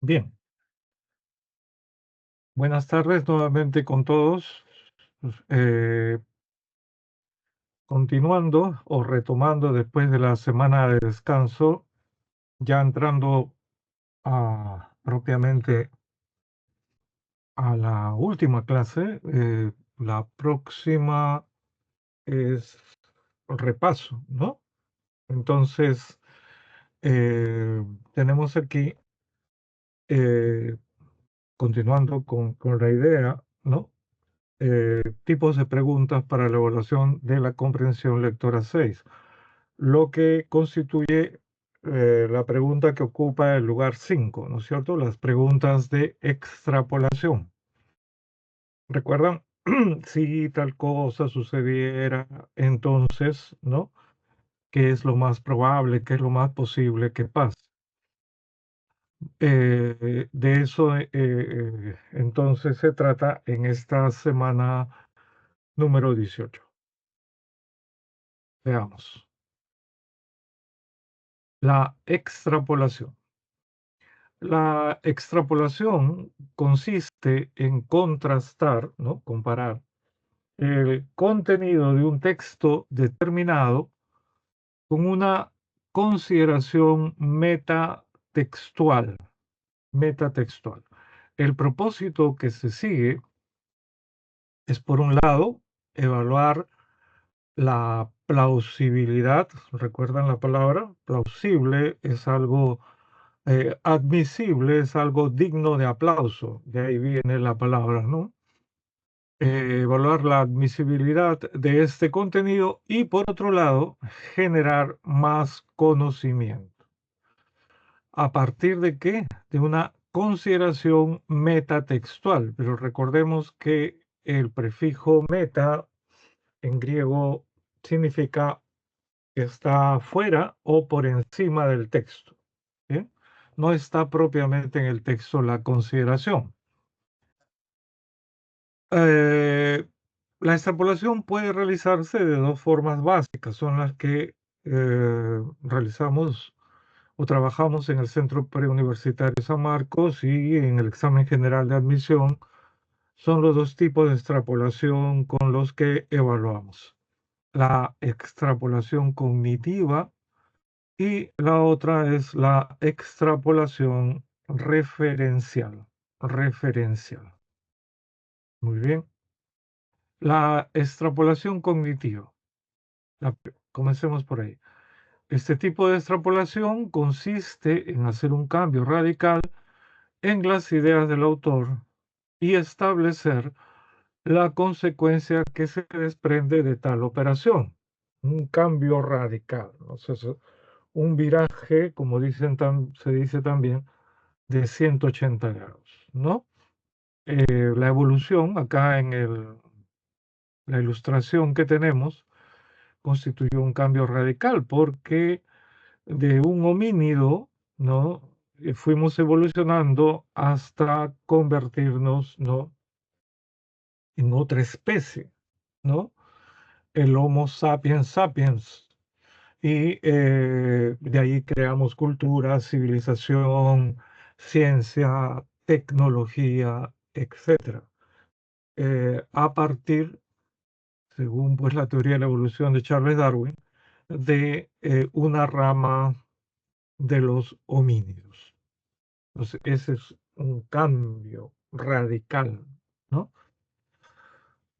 Bien, buenas tardes nuevamente con todos. Eh, Continuando o retomando después de la semana de descanso, ya entrando propiamente a la última clase. La próxima es repaso, ¿no? Entonces, eh, tenemos aquí, eh, continuando con la idea, ¿no? Tipos de preguntas para la evaluación de la comprensión lectora 6, lo que constituye la pregunta que ocupa el lugar 5, ¿no es cierto? Las preguntas de extrapolación. ¿Recuerdan? Si tal cosa sucediera, entonces, ¿no? ¿Qué es lo más probable? ¿Qué es lo más posible que pase? De eso, entonces, se trata en esta semana número 18. Veamos. La extrapolación. La extrapolación consiste en contrastar, ¿no? Comparar el contenido de un texto determinado con una consideración metatextual. El propósito que se sigue es, por un lado, evaluar la plausibilidad. ¿Recuerdan la palabra? Plausible es algo admisible, es algo digno de aplauso, de ahí viene la palabra, ¿no? Evaluar la admisibilidad de este contenido y, por otro lado, generar más conocimiento. ¿A partir de qué? De una consideración metatextual, pero recordemos que el prefijo meta en griego significa que está fuera o por encima del texto. ¿Bien? No está propiamente en el texto la consideración. Eh, la extrapolación puede realizarse de dos formas básicas, son las que realizamos o trabajamos en el Centro Preuniversitario San Marcos y en el examen general de admisión. Son los dos tipos de extrapolación con los que evaluamos: la extrapolación cognitiva y la otra es la extrapolación referencial. Muy bien. La extrapolación cognitiva. Comencemos por ahí. Este tipo de extrapolación consiste en hacer un cambio radical en las ideas del autor y establecer la consecuencia que se desprende de tal operación. Un cambio radical, ¿no? O sea, un viraje, como se dice también, de 180 grados, ¿no? La evolución, acá en la ilustración que tenemos, constituyó un cambio radical porque de un homínido, ¿no? Fuimos evolucionando hasta convertirnos, ¿no? En otra especie, ¿no? El Homo sapiens sapiens. Y de ahí creamos cultura, civilización, ciencia, tecnología, etcétera. A partir, según pues la teoría de la evolución de Charles Darwin, de una rama de los homínidos. Entonces, ese es un cambio radical, ¿no?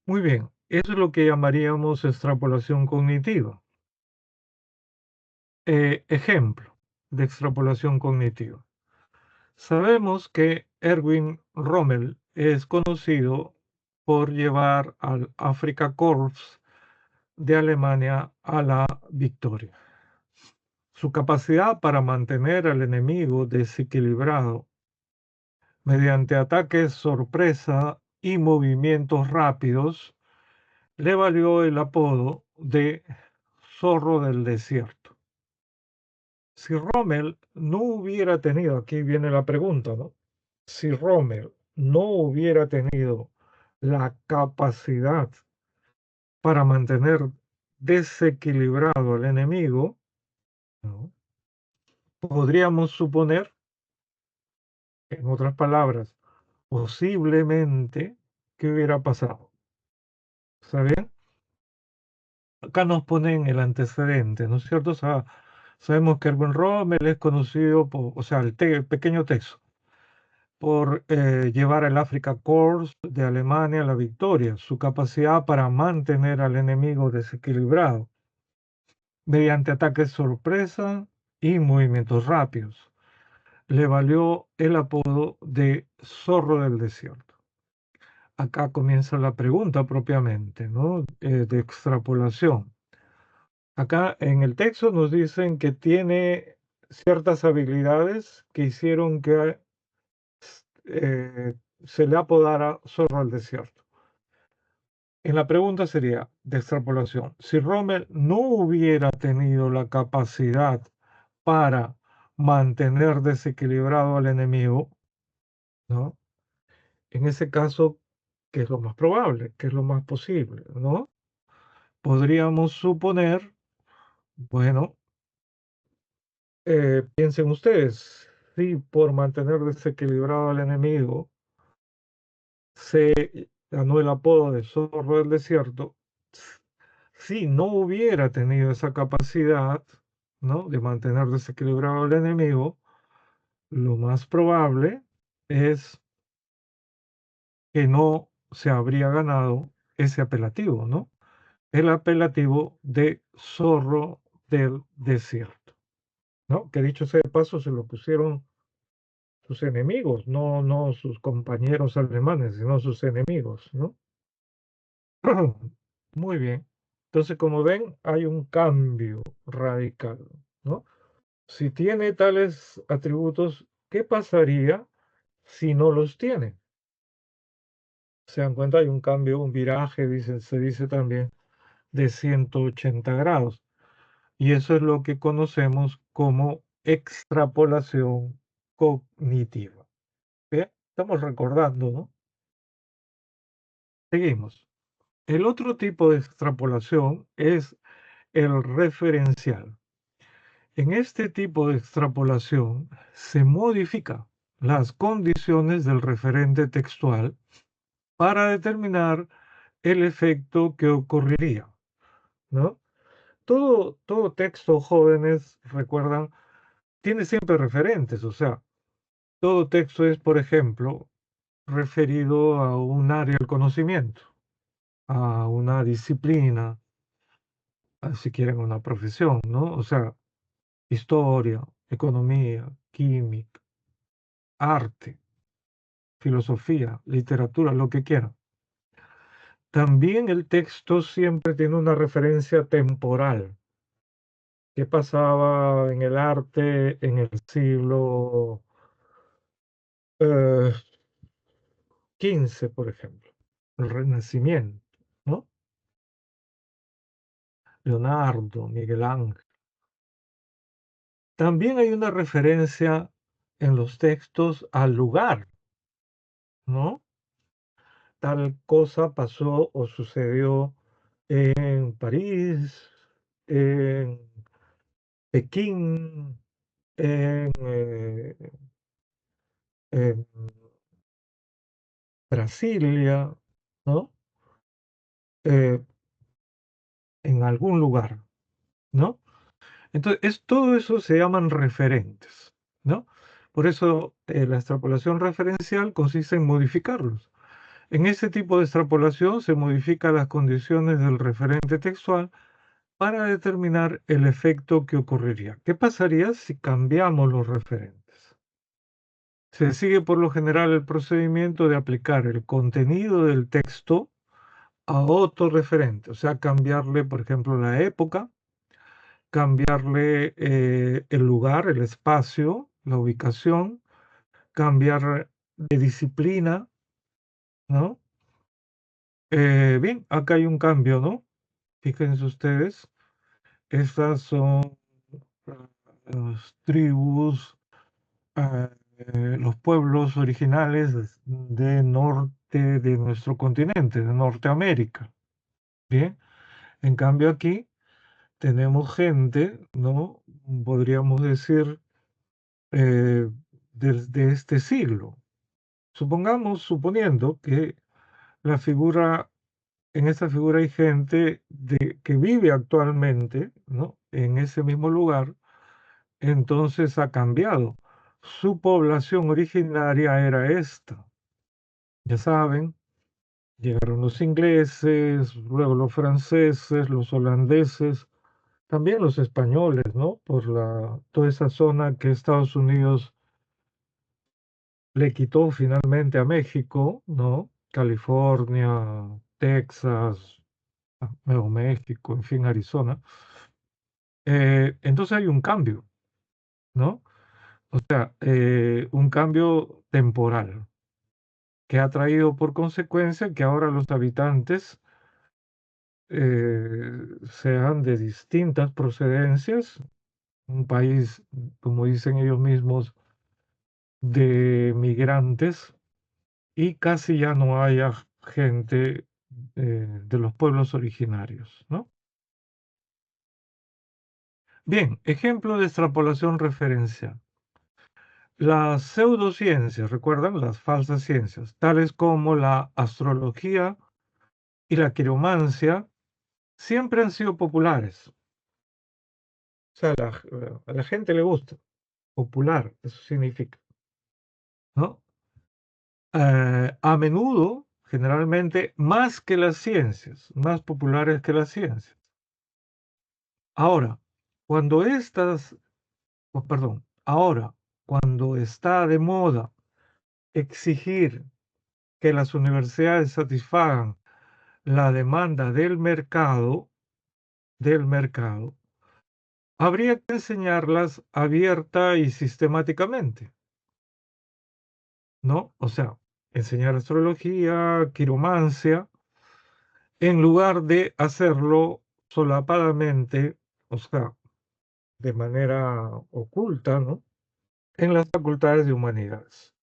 Muy bien, eso es lo que llamaríamos extrapolación cognitiva. Ejemplo de extrapolación cognitiva. Sabemos que Erwin Rommel es conocido por llevar al Afrika Korps de Alemania a la victoria. Su capacidad para mantener al enemigo desequilibrado mediante ataques sorpresa y movimientos rápidos le valió el apodo de zorro del desierto. Si Rommel no hubiera tenido, aquí viene la pregunta, ¿no? Si Rommel no hubiera tenido la capacidad para mantener desequilibrado al enemigo, ¿no? Podríamos suponer En otras palabras, posiblemente, ¿qué hubiera pasado? ¿Está bien? Acá nos ponen el antecedente, ¿no es cierto? O sea, sabemos que Erwin Rommel es conocido por, o sea, el pequeño texto, por llevar el Africa Corps de Alemania a la victoria, su capacidad para mantener al enemigo desequilibrado mediante ataques sorpresa y movimientos rápidos. Le valió el apodo de Zorro del Desierto. Acá comienza la pregunta propiamente, ¿no? De extrapolación. Acá en el texto nos dicen que tiene ciertas habilidades que hicieron que eh, se le apodara Zorro del Desierto. En la pregunta sería de extrapolación, si Rommel no hubiera tenido la capacidad para mantener desequilibrado al enemigo, ¿no? En ese caso, ¿qué es lo más probable? ¿Qué es lo más posible? ¿No? Podríamos suponer, bueno, piensen ustedes, si por mantener desequilibrado al enemigo se ganó el apodo de Zorro del Desierto, si no hubiera tenido esa capacidad, ¿no? De mantener desequilibrado al enemigo, lo más probable es que no se habría ganado ese apelativo, ¿no? El apelativo de Zorro del Desierto, ¿no? Que dicho sea de paso, se lo pusieron sus enemigos, no sus compañeros alemanes, sino sus enemigos, ¿no? Muy bien. Entonces, como ven, hay un cambio radical, ¿no? Si tiene tales atributos, ¿qué pasaría si no los tiene? Se dan cuenta, hay un cambio, un viraje, se dice también, de 180 grados. Y eso es lo que conocemos como extrapolación cognitiva. Bien, estamos recordando, ¿no? Seguimos. El otro tipo de extrapolación es el referencial. En este tipo de extrapolación se modifica las condiciones del referente textual para determinar el efecto que ocurriría, ¿no? Todo texto, jóvenes, recuerdan, tiene siempre referentes, o sea, todo texto es, por ejemplo, referido a un área del conocimiento, a una disciplina, si quieren una profesión, ¿no? O sea, historia, economía, química, arte, filosofía, literatura, lo que quieran. También el texto siempre tiene una referencia temporal. ¿Qué pasaba en el arte en el siglo eh, XV, por ejemplo? El Renacimiento, ¿no? Leonardo, Miguel Ángel. También hay una referencia en los textos al lugar, ¿no? Tal cosa pasó o sucedió en París, en Pekín, en Brasilia, ¿no? Eh, en algún lugar, ¿no? Entonces, todo eso se llaman referentes, ¿no? Por eso la extrapolación referencial consiste en modificarlos. En este tipo de extrapolación se modifican las condiciones del referente textual para determinar el efecto que ocurriría. ¿Qué pasaría si cambiamos los referentes? Se sigue por lo general el procedimiento de aplicar el contenido del texto a otro referente, o sea, cambiarle, por ejemplo, la época, cambiarle el lugar, el espacio, la ubicación, cambiar de disciplina, ¿no? Bien, acá hay un cambio, ¿no? Fíjense ustedes, estas son las tribus, los pueblos originales de norte de nuestro continente, de Norteamérica. Bien, en cambio aquí tenemos gente, ¿no? Podríamos decir, eh, desde este siglo. Suponiendo que la figura, en esta figura hay gente que vive actualmente, ¿no?, en ese mismo lugar, entonces ha cambiado. Su población originaria era esta. Ya saben, llegaron los ingleses, luego los franceses, los holandeses, también los españoles, ¿no? Por toda esa zona que Estados Unidos le quitó finalmente a México, ¿no? California, Texas, Nuevo México, en fin, Arizona. Entonces hay un cambio, ¿no? O sea, un cambio temporal que ha traído por consecuencia que ahora los habitantes sean de distintas procedencias, un país, como dicen ellos mismos, de migrantes, y casi ya no haya gente de los pueblos originarios, ¿no? Bien, ejemplo de extrapolación referencial. Las pseudociencias, ¿recuerdan? Las falsas ciencias, tales como la astrología y la quiromancia, siempre han sido populares. O sea, a la gente le gusta. Popular, eso significa, ¿no? A menudo, generalmente, más que las ciencias, más populares que las ciencias. Ahora, cuando estas, perdón, ahora, cuando está de moda exigir que las universidades satisfagan la demanda del mercado, habría que enseñarlas abierta y sistemáticamente, ¿no? O sea, enseñar astrología, quiromancia, en lugar de hacerlo solapadamente, o sea, de manera oculta, ¿no?, en las facultades de humanidades.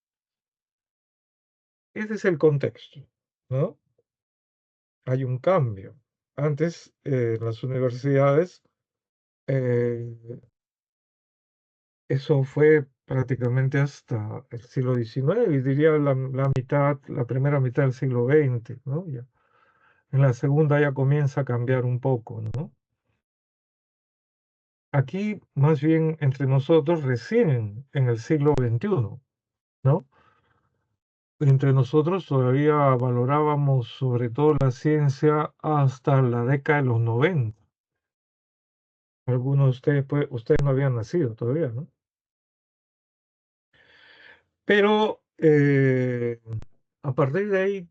Ese es el contexto, ¿no? Hay un cambio. Antes, en las universidades, eh, eso fue prácticamente hasta el siglo XIX, y diría la primera mitad del siglo XX, ¿no? Ya. En la segunda ya comienza a cambiar un poco, ¿no? Aquí, más bien, entre nosotros, recién en el siglo XXI, ¿no? Entre nosotros todavía valorábamos sobre todo la ciencia hasta la década de los 90. Algunos de ustedes, pues, ustedes no habían nacido todavía, ¿no? Pero a partir de ahí,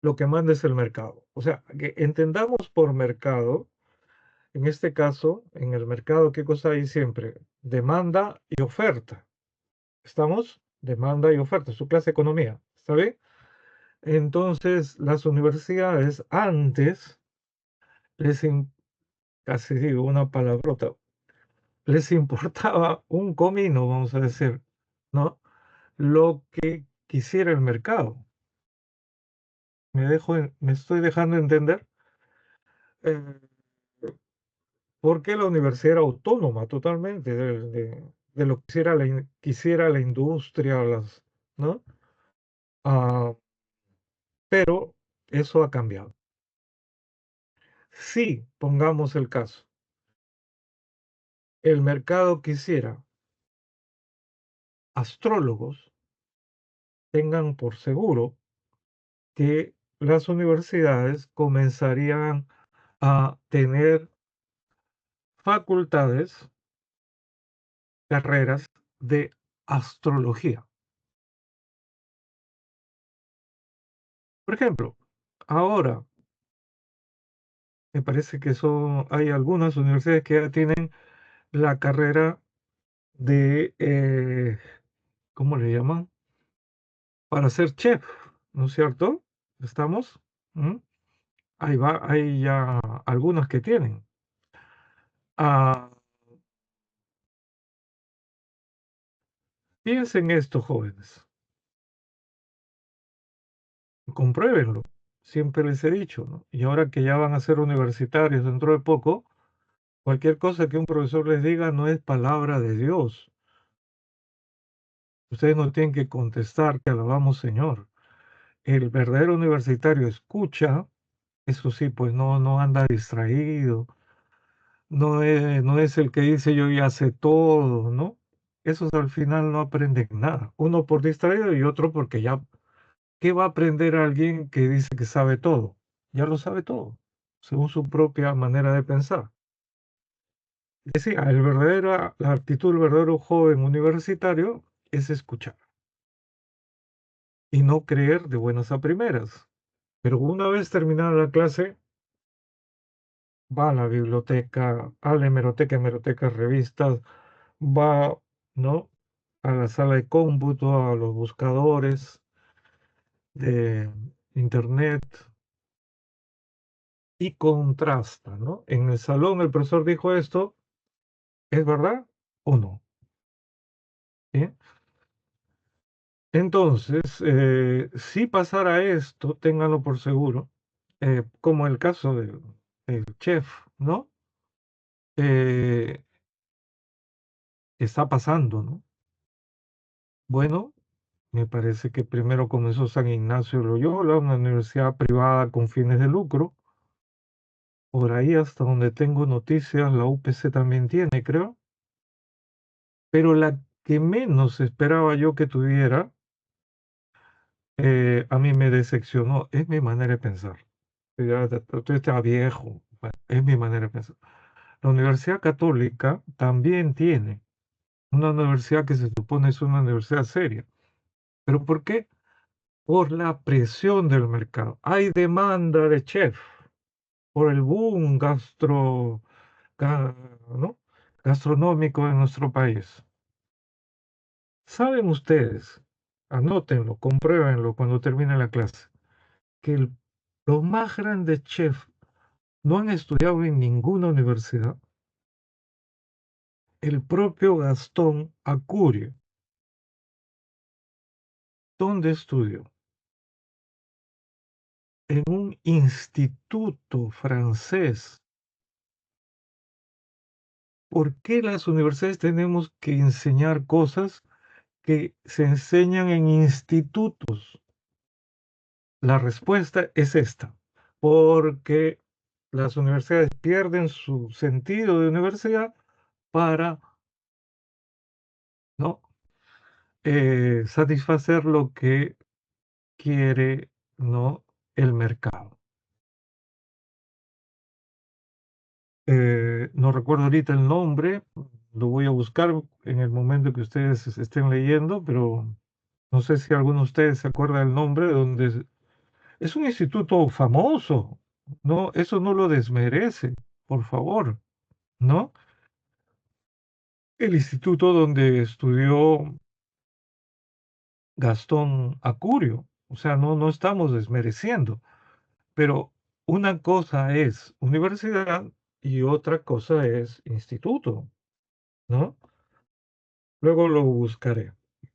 lo que manda es el mercado. O sea, que entendamos por mercado, en este caso, en el mercado, ¿qué cosa hay siempre? Demanda y oferta. ¿Estamos? Demanda y oferta, su clase de economía. ¿Está bien? Entonces, las universidades antes les, casi digo una palabrota, les importaba un comino, vamos a decir, ¿no? Lo que quisiera el mercado. Me estoy dejando entender. Eh, porque la universidad era autónoma totalmente de lo que quisiera la industria, ¿no? Ah, pero eso ha cambiado. Si, pongamos el caso, el mercado quisiera astrólogos, tengan por seguro que las universidades comenzarían a tener facultades, carreras de astrología. Por ejemplo, ahora me parece que hay algunas universidades que ya tienen la carrera de, ¿cómo le llaman? Para ser chef, ¿no es cierto? ¿Estamos? ¿Mm? Ahí va, hay ya algunas que tienen. Ah, piensen esto, jóvenes, compruébenlo. Siempre les he dicho, ¿no? Y ahora que ya van a ser universitarios dentro de poco, cualquier cosa que un profesor les diga no es palabra de Dios. Ustedes no tienen que contestar que alabamos Señor. El verdadero universitario escucha, eso sí, pues no anda distraído, no es el que dice yo ya sé todo, ¿no? Esos al final no aprenden nada. Uno por distraído y otro porque ya, ¿qué va a aprender alguien que dice que sabe todo? Ya lo sabe todo, según su propia manera de pensar. Decía, la actitud del verdadero joven universitario es escuchar y no creer de buenas a primeras. Pero una vez terminada la clase, va a la biblioteca, a la hemeroteca, revistas, va, ¿no? A la sala de cómputo, a los buscadores de internet y contrasta, ¿no? En el salón el profesor dijo esto, ¿es verdad o no? ¿Bien? Entonces, si pasara esto, ténganlo por seguro, como el caso del chef, ¿no? Eh, está pasando, ¿no? Bueno, me parece que primero comenzó San Ignacio de Loyola, una universidad privada con fines de lucro. Por ahí, hasta donde tengo noticias, la UPC también tiene, creo. Pero la que menos esperaba yo que tuviera, a mí me decepcionó. Es mi manera de pensar. Usted está viejo. Bueno, es mi manera de pensar. La Universidad Católica también tiene una universidad que se supone es una universidad seria. ¿Pero por qué? Por la presión del mercado. Hay demanda de chef por el boom ¿no? gastronómico en nuestro país. ¿Saben ustedes? Anótenlo, compruébenlo cuando termine la clase, que los más grandes chefs no han estudiado en ninguna universidad. El propio Gastón Acurio, ¿dónde estudió? En un instituto francés. ¿Por qué las universidades tenemos que enseñar cosas que se enseñan en institutos? La respuesta es esta, porque las universidades pierden su sentido de universidad para, ¿no? Satisfacer lo que quiere, ¿no? el mercado. No recuerdo ahorita el nombre, lo voy a buscar en el momento que ustedes estén leyendo, pero no sé si alguno de ustedes se acuerda del nombre, donde es un instituto famoso, ¿no? Eso no lo desmerece, por favor, ¿no? El instituto donde estudió Gastón Acurio, o sea, no estamos desmereciendo, pero una cosa es universidad y otra cosa es instituto, ¿no? Luego lo buscaré.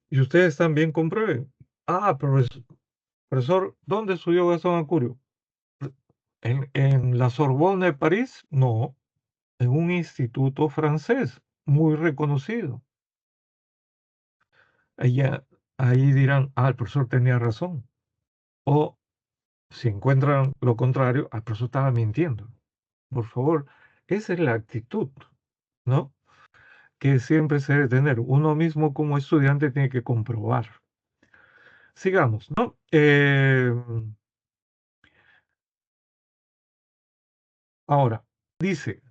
Y ustedes también comprueben. Ah, profesor, ¿dónde estudió Gastón Acurio? ¿En la Sorbonne de París? No, en un instituto francés muy reconocido. Allá, ahí dirán, ah, el profesor tenía razón. O si encuentran lo contrario, el profesor estaba mintiendo. Por favor, esa es la actitud, ¿no? Que siempre se debe tener. Uno mismo como estudiante tiene que comprobar. Sigamos, ¿no? Ahora, dice,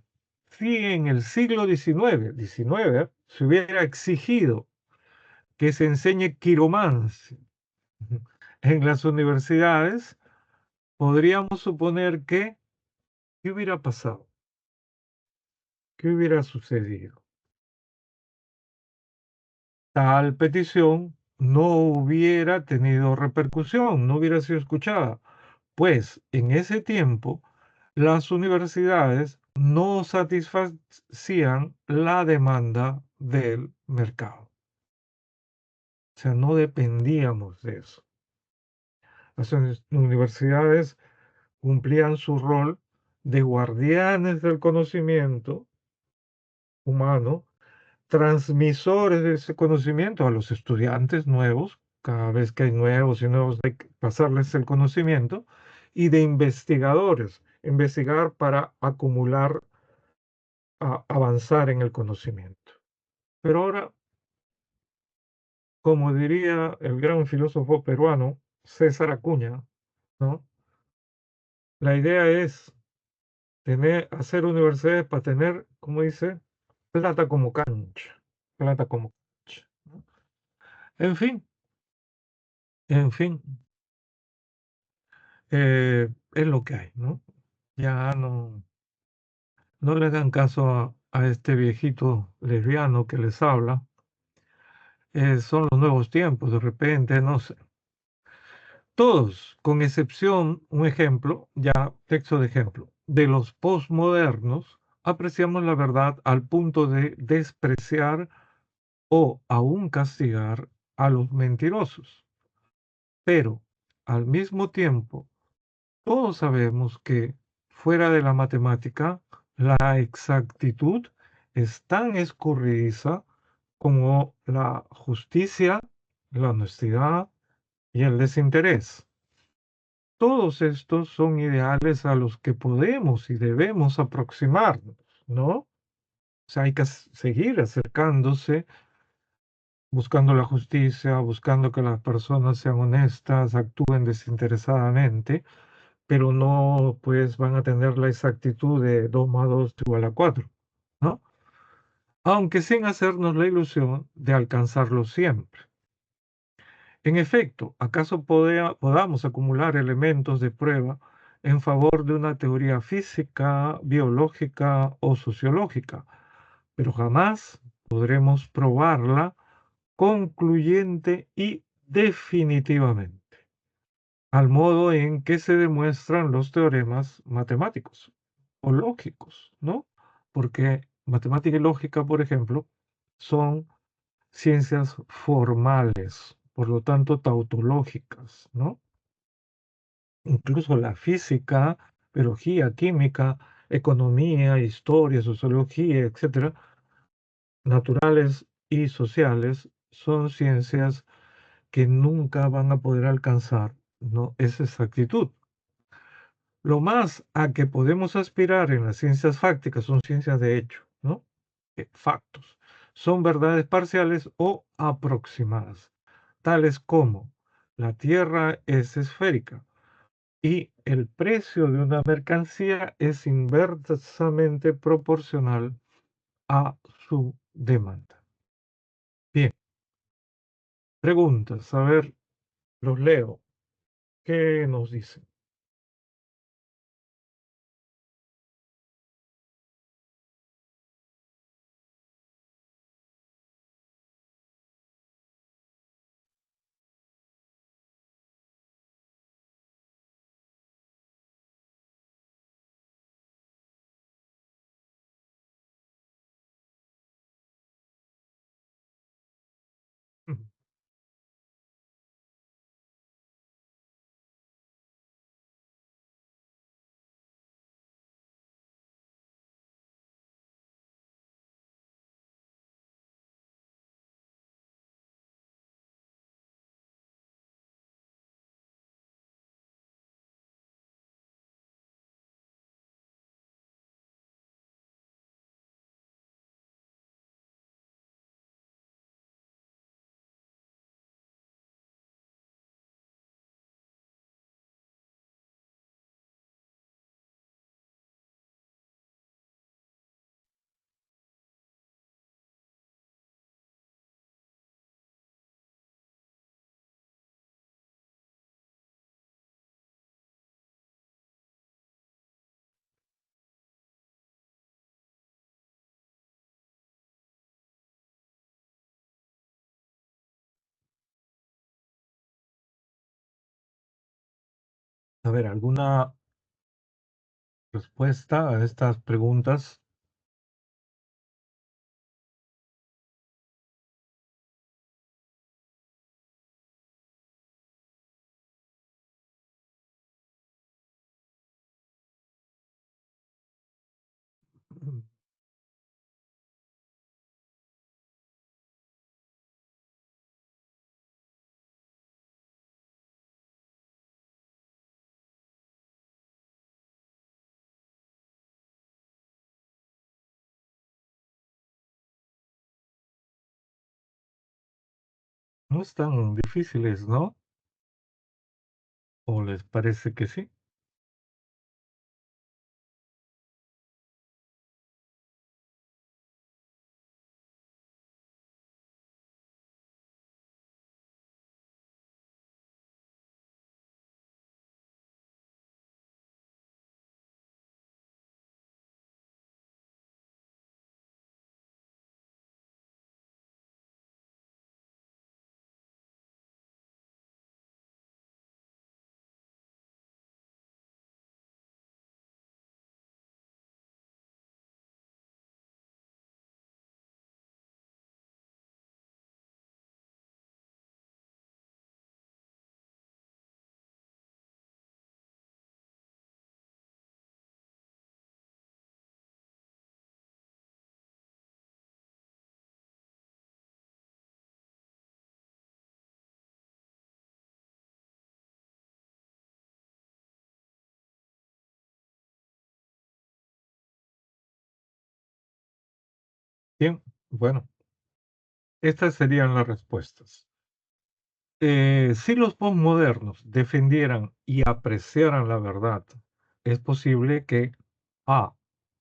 si en el siglo XIX se hubiera exigido que se enseñe quiromancia en las universidades, podríamos suponer que, ¿qué hubiera pasado? ¿Qué hubiera sucedido? Tal petición no hubiera tenido repercusión, no hubiera sido escuchada, pues en ese tiempo las universidades no satisfacían la demanda del mercado. O sea, no dependíamos de eso. Las universidades cumplían su rol de guardianes del conocimiento humano, transmisores de ese conocimiento a los estudiantes nuevos, cada vez que hay nuevos y nuevos, hay que pasarles el conocimiento, y de investigadores, investigar para acumular, avanzar en el conocimiento. Pero ahora, como diría el gran filósofo peruano César Acuña, ¿no? La idea es hacer universidades para tener, como dice, plata como cancha, plata como cancha, ¿no? En fin, en fin, es lo que hay, ¿no? Ya no le dan caso a este viejito lesbiano que les habla. Son los nuevos tiempos, de repente, no sé. Todos, con excepción, un ejemplo, ya texto de ejemplo, de los postmodernos, apreciamos la verdad al punto de despreciar o aún castigar a los mentirosos. Pero, al mismo tiempo, todos sabemos que fuera de la matemática, la exactitud es tan escurridiza como la justicia, la honestidad y el desinterés. Todos estos son ideales a los que podemos y debemos aproximarnos, ¿no? O sea, hay que seguir acercándose, buscando la justicia, buscando que las personas sean honestas, actúen desinteresadamente, pero no pues van a tener la exactitud de 2 más 2 igual a 4, ¿no? Aunque sin hacernos la ilusión de alcanzarlo siempre. En efecto, ¿acaso podamos acumular elementos de prueba en favor de una teoría física, biológica o sociológica? Pero jamás podremos probarla concluyente y definitivamente, al modo en que se demuestran los teoremas matemáticos o lógicos, ¿no? Porque matemática y lógica, por ejemplo, son ciencias formales, por lo tanto tautológicas, ¿no? Incluso la física, biología, química, economía, historia, sociología, etcétera, naturales y sociales, son ciencias que nunca van a poder alcanzar, ¿no? Esa exactitud. Lo más a que podemos aspirar en las ciencias fácticas son ciencias de hecho, ¿no? Factos. Son verdades parciales o aproximadas, tales como la Tierra es esférica y el precio de una mercancía es inversamente proporcional a su demanda. Bien, preguntas. A ver, los leo. ¿Qué nos dicen? A ver, ¿alguna respuesta a estas preguntas? No están difíciles, ¿no? ¿O les parece que sí? Bien, bueno, estas serían las respuestas. Si los posmodernos defendieran y apreciaran la verdad, es posible que A.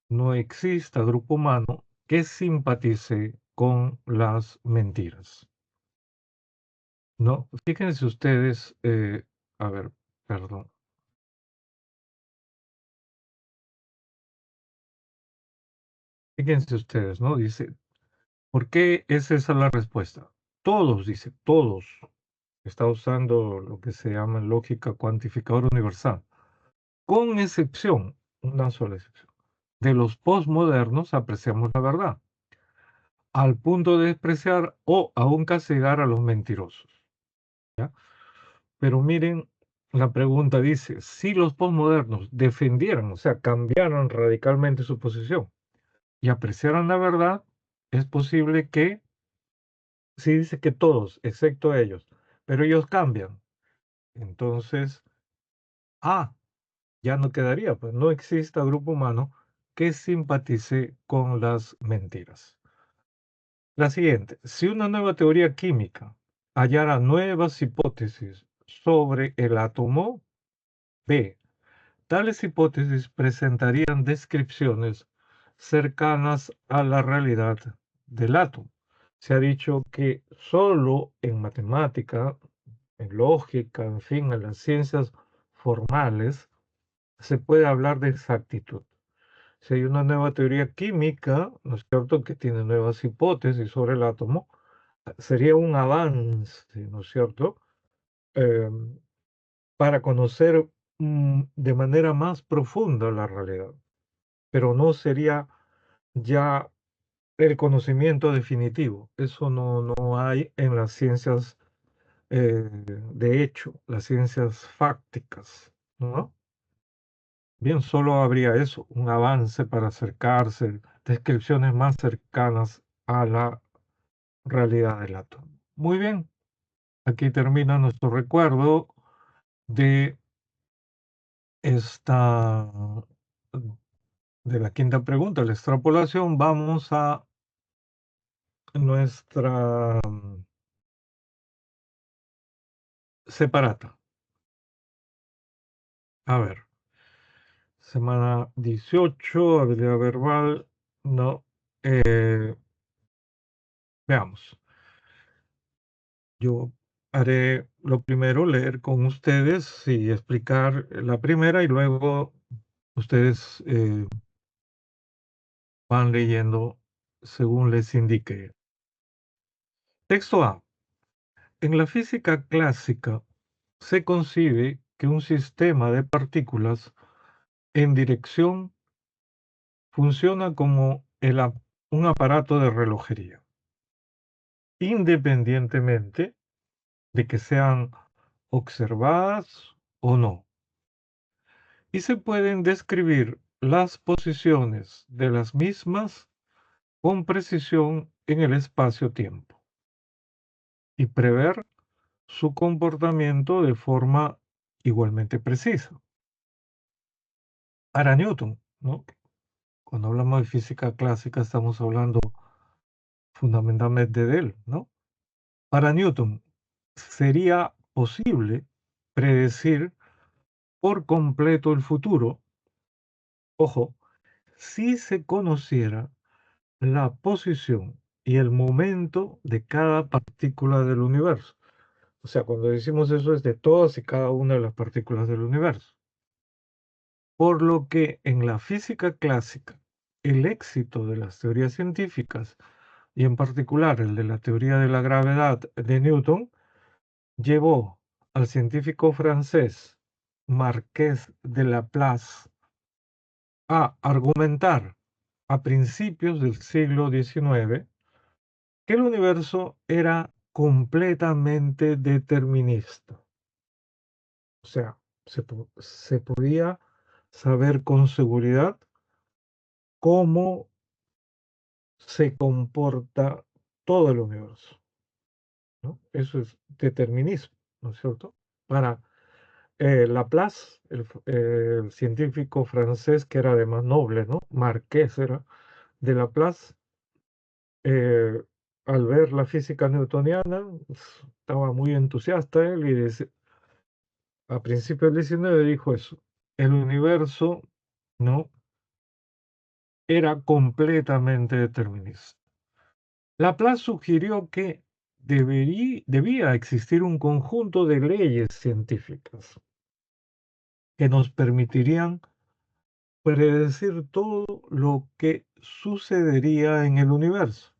No exista grupo humano que simpatice con las mentiras. No, fíjense ustedes, a ver, perdón, fíjense ustedes, ¿no? Dice, ¿por qué es esa la respuesta? Todos, dice, todos. Está usando lo que se llama lógica cuantificadora universal, con excepción, una sola excepción. De los postmodernos apreciamos la verdad, al punto de despreciar o aún castigar a los mentirosos. ¿Ya? Pero miren, la pregunta dice, si los posmodernos defendieran, o sea, cambiaran radicalmente su posición y apreciaran la verdad, es posible que, sí dice que todos, excepto ellos, pero ellos cambian. Entonces, ah, ya no quedaría, pues no exista grupo humano que simpatice con las mentiras. La siguiente, si una nueva teoría química hallara nuevas hipótesis sobre el átomo, B. Tales hipótesis presentarían descripciones cercanas a la realidad del átomo. Se ha dicho que solo en matemática, en lógica, en fin, en las ciencias formales, se puede hablar de exactitud. Si hay una nueva teoría química, ¿no es cierto?, que tiene nuevas hipótesis sobre el átomo, sería un avance, ¿no es cierto?, em, para conocer de manera más profunda la realidad, pero no sería ya el conocimiento definitivo. Eso no hay en las ciencias de hecho, las ciencias fácticas, ¿no? Bien, solo habría eso, un avance para acercarse, descripciones más cercanas a la realidad del átomo. Muy bien, aquí termina nuestro recuerdo de esta, de la quinta pregunta, la extrapolación. Vamos a nuestra separata. A ver, semana 18, habilidad verbal, no. Veamos. Yo haré lo primero, leer con ustedes y explicar la primera y luego ustedes van leyendo según les indique. Texto A. En la física clásica se concibe que un sistema de partículas en dirección funciona como un aparato de relojería, independientemente de que sean observadas o no. Y se pueden describir las posiciones de las mismas con precisión en el espacio-tiempo y prever su comportamiento de forma igualmente precisa. Para Newton, ¿no? Cuando hablamos de física clásica estamos hablando fundamentalmente de él, ¿no? Para Newton, sería posible predecir por completo el futuro, ojo, si se conociera la posición y el momento de cada partícula del universo. O sea, cuando decimos eso es de todas y cada una de las partículas del universo. Por lo que en la física clásica, el éxito de las teorías científicas, y en particular el de la teoría de la gravedad de Newton, llevó al científico francés Marqués de Laplace a argumentar a principios del siglo XIX que el universo era completamente determinista. O sea, se podía saber con seguridad cómo se comporta todo el universo, ¿no? Eso es determinismo, ¿no es cierto? Para Laplace, el científico francés que era además noble, ¿no? Marqués era de Laplace, eh, al ver la física newtoniana, estaba muy entusiasta él y a principios del 19 dijo eso, el universo, ¿no? Era completamente determinista. Laplace sugirió que debía existir un conjunto de leyes científicas que nos permitirían predecir todo lo que sucedería en el universo,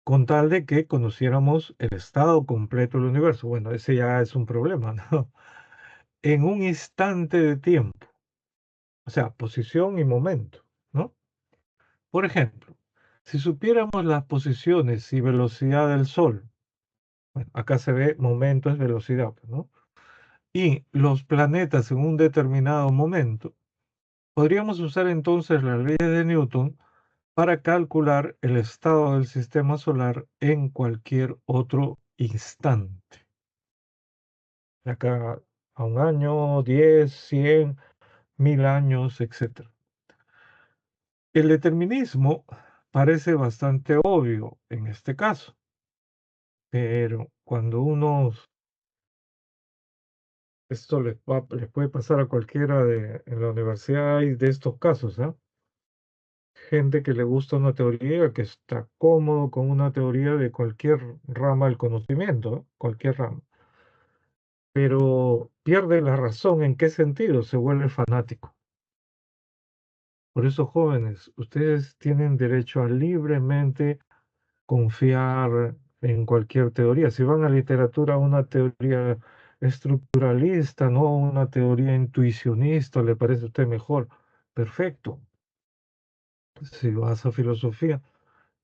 con tal de que conociéramos el estado completo del universo. Bueno, ese ya es un problema, ¿no? En un instante de tiempo, o sea, posición y momento, ¿no? Por ejemplo, si supiéramos las posiciones y velocidad del Sol, bueno, acá se ve momento es velocidad, pues, ¿no? Y los planetas en un determinado momento, podríamos usar entonces las leyes de Newton para calcular el estado del sistema solar en cualquier otro instante. De acá a un año, 10, 100, 1000 años, etc. El determinismo parece bastante obvio en este caso, pero cuando esto les puede pasar a cualquiera en la universidad y de estos casos, ¿ah? Gente que le gusta una teoría, que está cómodo con una teoría de cualquier rama del conocimiento, ¿eh? Cualquier rama, pero pierde la razón. ¿En qué sentido? Se vuelve fanático. Por eso, jóvenes, ustedes tienen derecho a libremente confiar en cualquier teoría. Si van a literatura, una teoría estructuralista, no una teoría intuicionista, ¿le parece a usted mejor? Perfecto. Si vas a filosofía,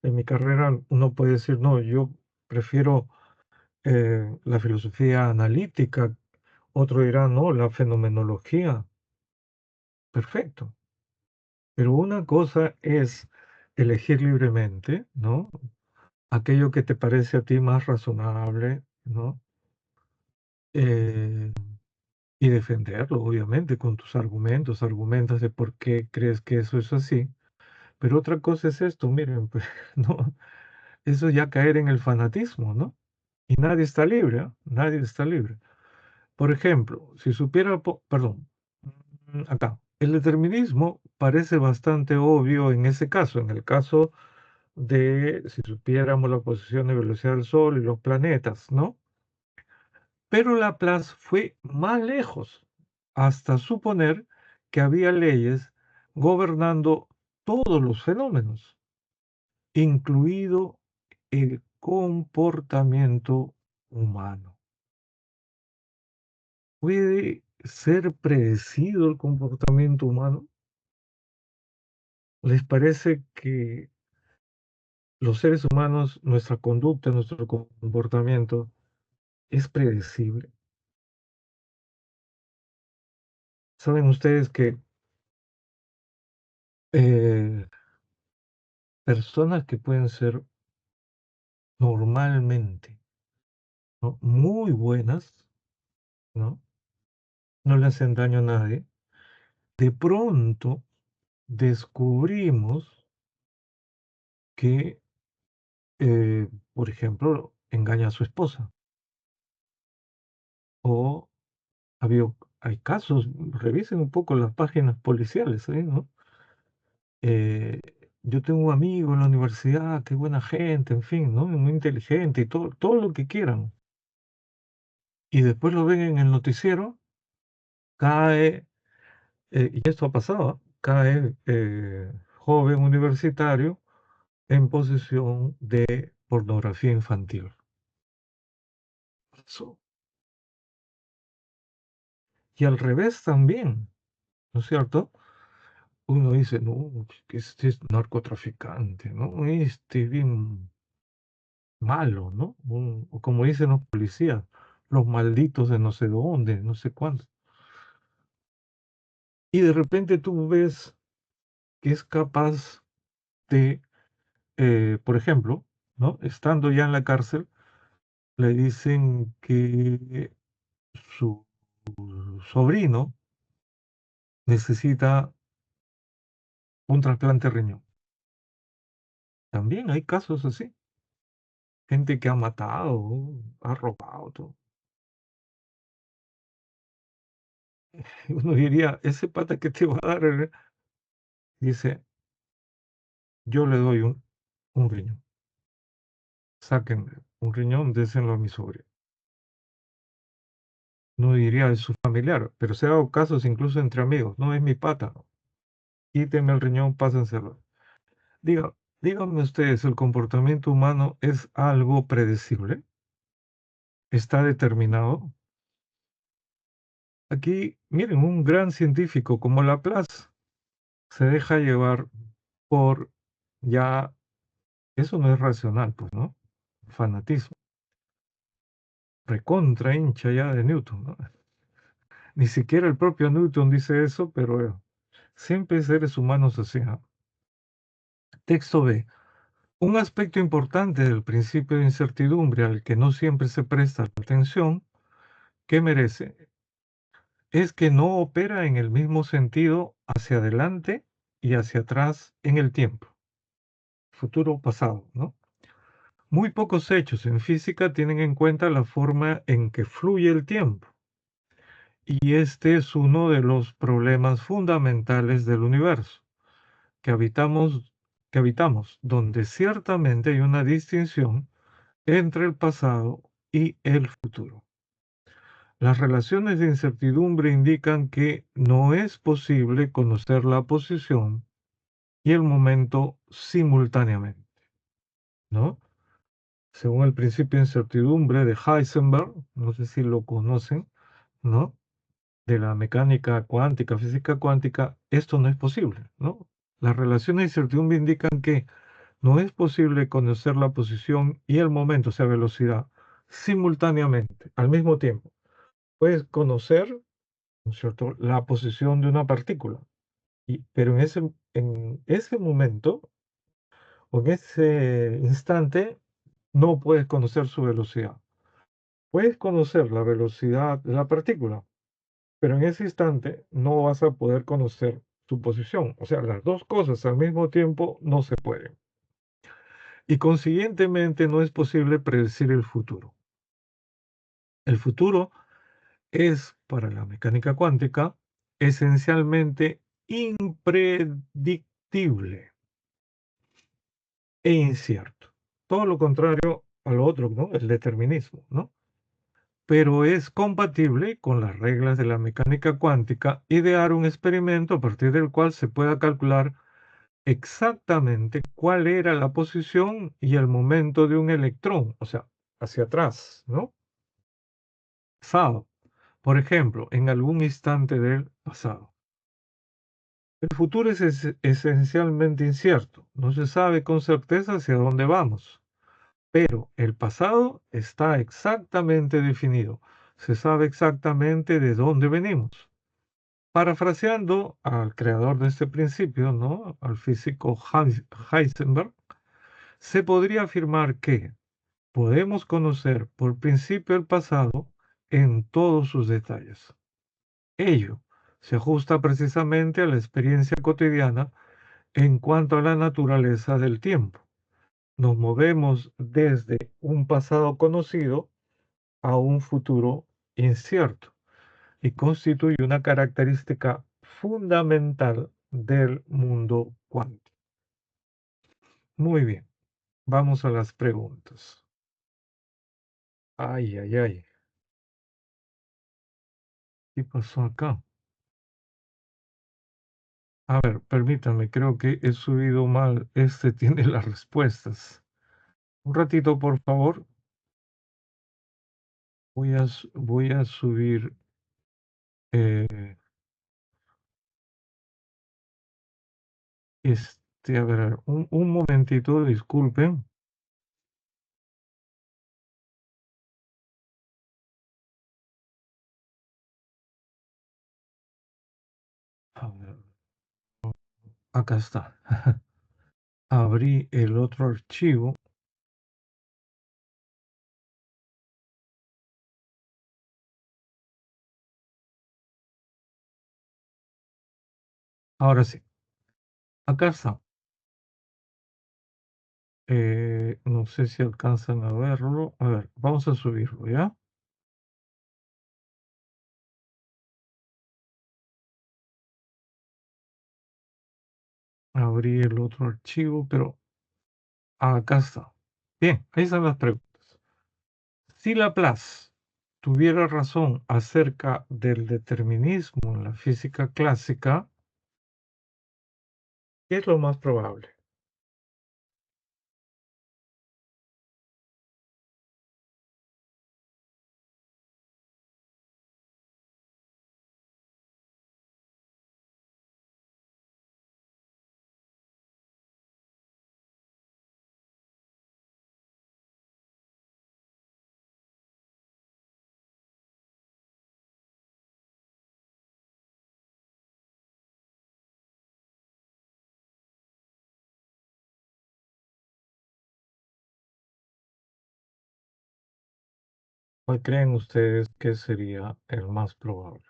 en mi carrera uno puede decir, no, yo prefiero la filosofía analítica, otro dirá, no, la fenomenología. Perfecto. Pero una cosa es elegir libremente, ¿no? Aquello que te parece a ti más razonable, ¿no? Eh, y defenderlo, obviamente, con tus argumentos, argumentas de por qué crees que eso es así. Pero otra cosa es esto, miren, pues, no, eso ya caer en el fanatismo, ¿no? Y nadie está libre, ¿ah? Nadie está libre. Por ejemplo, si supiera, perdón, acá, el determinismo parece bastante obvio en ese caso, en el caso de si supiéramos la posición y velocidad del Sol y los planetas, ¿no? Pero Laplace fue más lejos, hasta suponer que había leyes gobernando todos los fenómenos, incluido el comportamiento humano. ¿Puede ser predecido el comportamiento humano? ¿Les parece que los seres humanos, nuestra conducta, nuestro comportamiento es predecible? ¿Saben ustedes que eh, personas que pueden ser normalmente, ¿no? Muy buenas, ¿no? No le hacen daño a nadie, de pronto descubrimos que, por ejemplo, engaña a su esposa, o hay casos, revisen un poco las páginas policiales, ¿no? Eh, yo tengo un amigo en la universidad, qué buena gente, en fin, ¿no? Muy inteligente y todo lo que quieran. Y después lo ven en el noticiero, cae, y esto ha pasado, cae joven universitario en posesión de pornografía infantil. Eso. Y al revés también, ¿no es cierto? Uno dice, no, que este es narcotraficante, ¿no? Este bien malo, ¿no? O como dicen los policías, los malditos de no sé dónde, no sé cuánto. Y de repente tú ves que es capaz de, por ejemplo, ¿no? Estando ya en la cárcel, le dicen que su sobrino necesita un trasplante de riñón. También hay casos así. Gente que ha matado, ha robado, todo. Uno diría, ese pata que te va a dar, dice, yo le doy un riñón. Sáquenme un riñón, désenlo a mi sobrino. No diría es su familiar, pero se ha dado casos incluso entre amigos. No es mi pata. Quítenme el riñón, pásenselo. Diga, díganme ustedes, ¿el comportamiento humano es algo predecible? ¿Está determinado? Aquí, miren, un gran científico como Laplace se deja llevar por ya, eso no es racional, pues, ¿no? Fanatismo. Recontra hincha ya de Newton, ¿no? Ni siquiera el propio Newton dice eso, pero siempre seres humanos así, ¿no? Texto B. Un aspecto importante del principio de incertidumbre al que no siempre se presta atención que merece es que no opera en el mismo sentido hacia adelante y hacia atrás en el tiempo, futuro o pasado, ¿no? Muy pocos hechos en física tienen en cuenta la forma en que fluye el tiempo, y este es uno de los problemas fundamentales del universo, que habitamos, que habitamos, donde ciertamente hay una distinción entre el pasado y el futuro. Las relaciones de incertidumbre indican que no es posible conocer la posición y el momento simultáneamente, ¿no? Según el principio de incertidumbre de Heisenberg, no sé si lo conocen, ¿no? De la mecánica cuántica, física cuántica, esto no es posible, ¿no? Las relaciones de incertidumbre indican que no es posible conocer la posición y el momento, o sea, velocidad, simultáneamente, al mismo tiempo. Puedes conocer, ¿no es cierto?, la posición de una partícula, pero en ese momento o en ese instante no puedes conocer su velocidad. Puedes conocer la velocidad de la partícula, pero en ese instante no vas a poder conocer su posición. O sea, las dos cosas al mismo tiempo no se pueden. Y consiguientemente no es posible predecir el futuro. El futuro es, para la mecánica cuántica, esencialmente impredictible e incierto. Todo lo contrario al otro, ¿no? El determinismo, ¿no? Pero es compatible con las reglas de la mecánica cuántica idear un experimento a partir del cual se pueda calcular exactamente cuál era la posición y el momento de un electrón, o sea, hacia atrás, ¿no? Pasado, por ejemplo, en algún instante del pasado. El futuro es esencialmente incierto, no se sabe con certeza hacia dónde vamos, pero el pasado está exactamente definido, se sabe exactamente de dónde venimos. Parafraseando al creador de este principio, ¿no? Al físico Heisenberg, se podría afirmar que podemos conocer por principio el pasado en todos sus detalles. Ello se ajusta precisamente a la experiencia cotidiana en cuanto a la naturaleza del tiempo. Nos movemos desde un pasado conocido a un futuro incierto y constituye una característica fundamental del mundo cuántico. Muy bien, vamos a las preguntas. Ay, ay, ay, ¿qué pasó acá? A ver, permítame, creo que he subido mal. Este tiene las respuestas. Un ratito, por favor. Voy a subir. eh, a ver, un momentito, disculpen. A ver, acá está. Abrí el otro archivo. Ahora sí, acá está. No sé si alcanzan a verlo. A ver, vamos a subirlo, ¿ya? Abrí el otro archivo, pero acá está. Bien, ahí están las preguntas. Si Laplace tuviera razón acerca del determinismo en la física clásica, ¿qué es lo más probable? ¿Cuál creen ustedes que sería el más probable?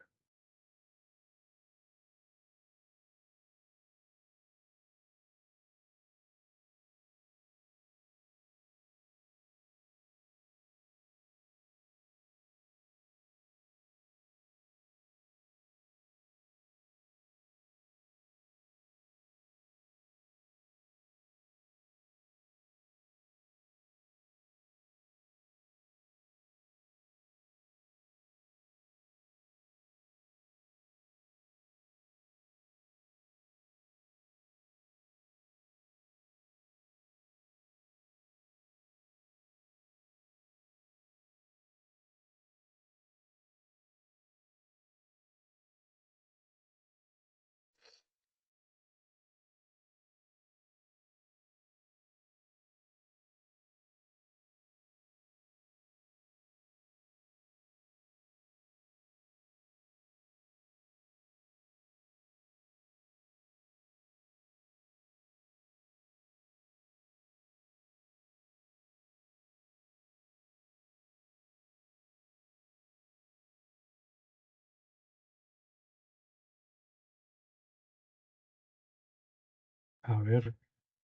A ver,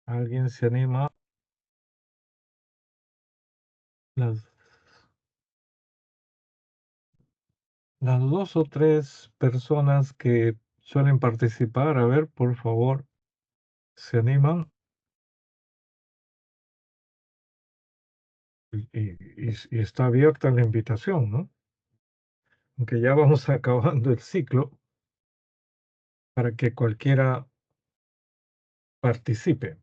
¿alguien se anima? Las, las dos o tres personas que suelen participar, a ver, por favor, ¿se animan? Y está abierta la invitación, ¿no? Aunque ya vamos acabando el ciclo para que cualquiera participe.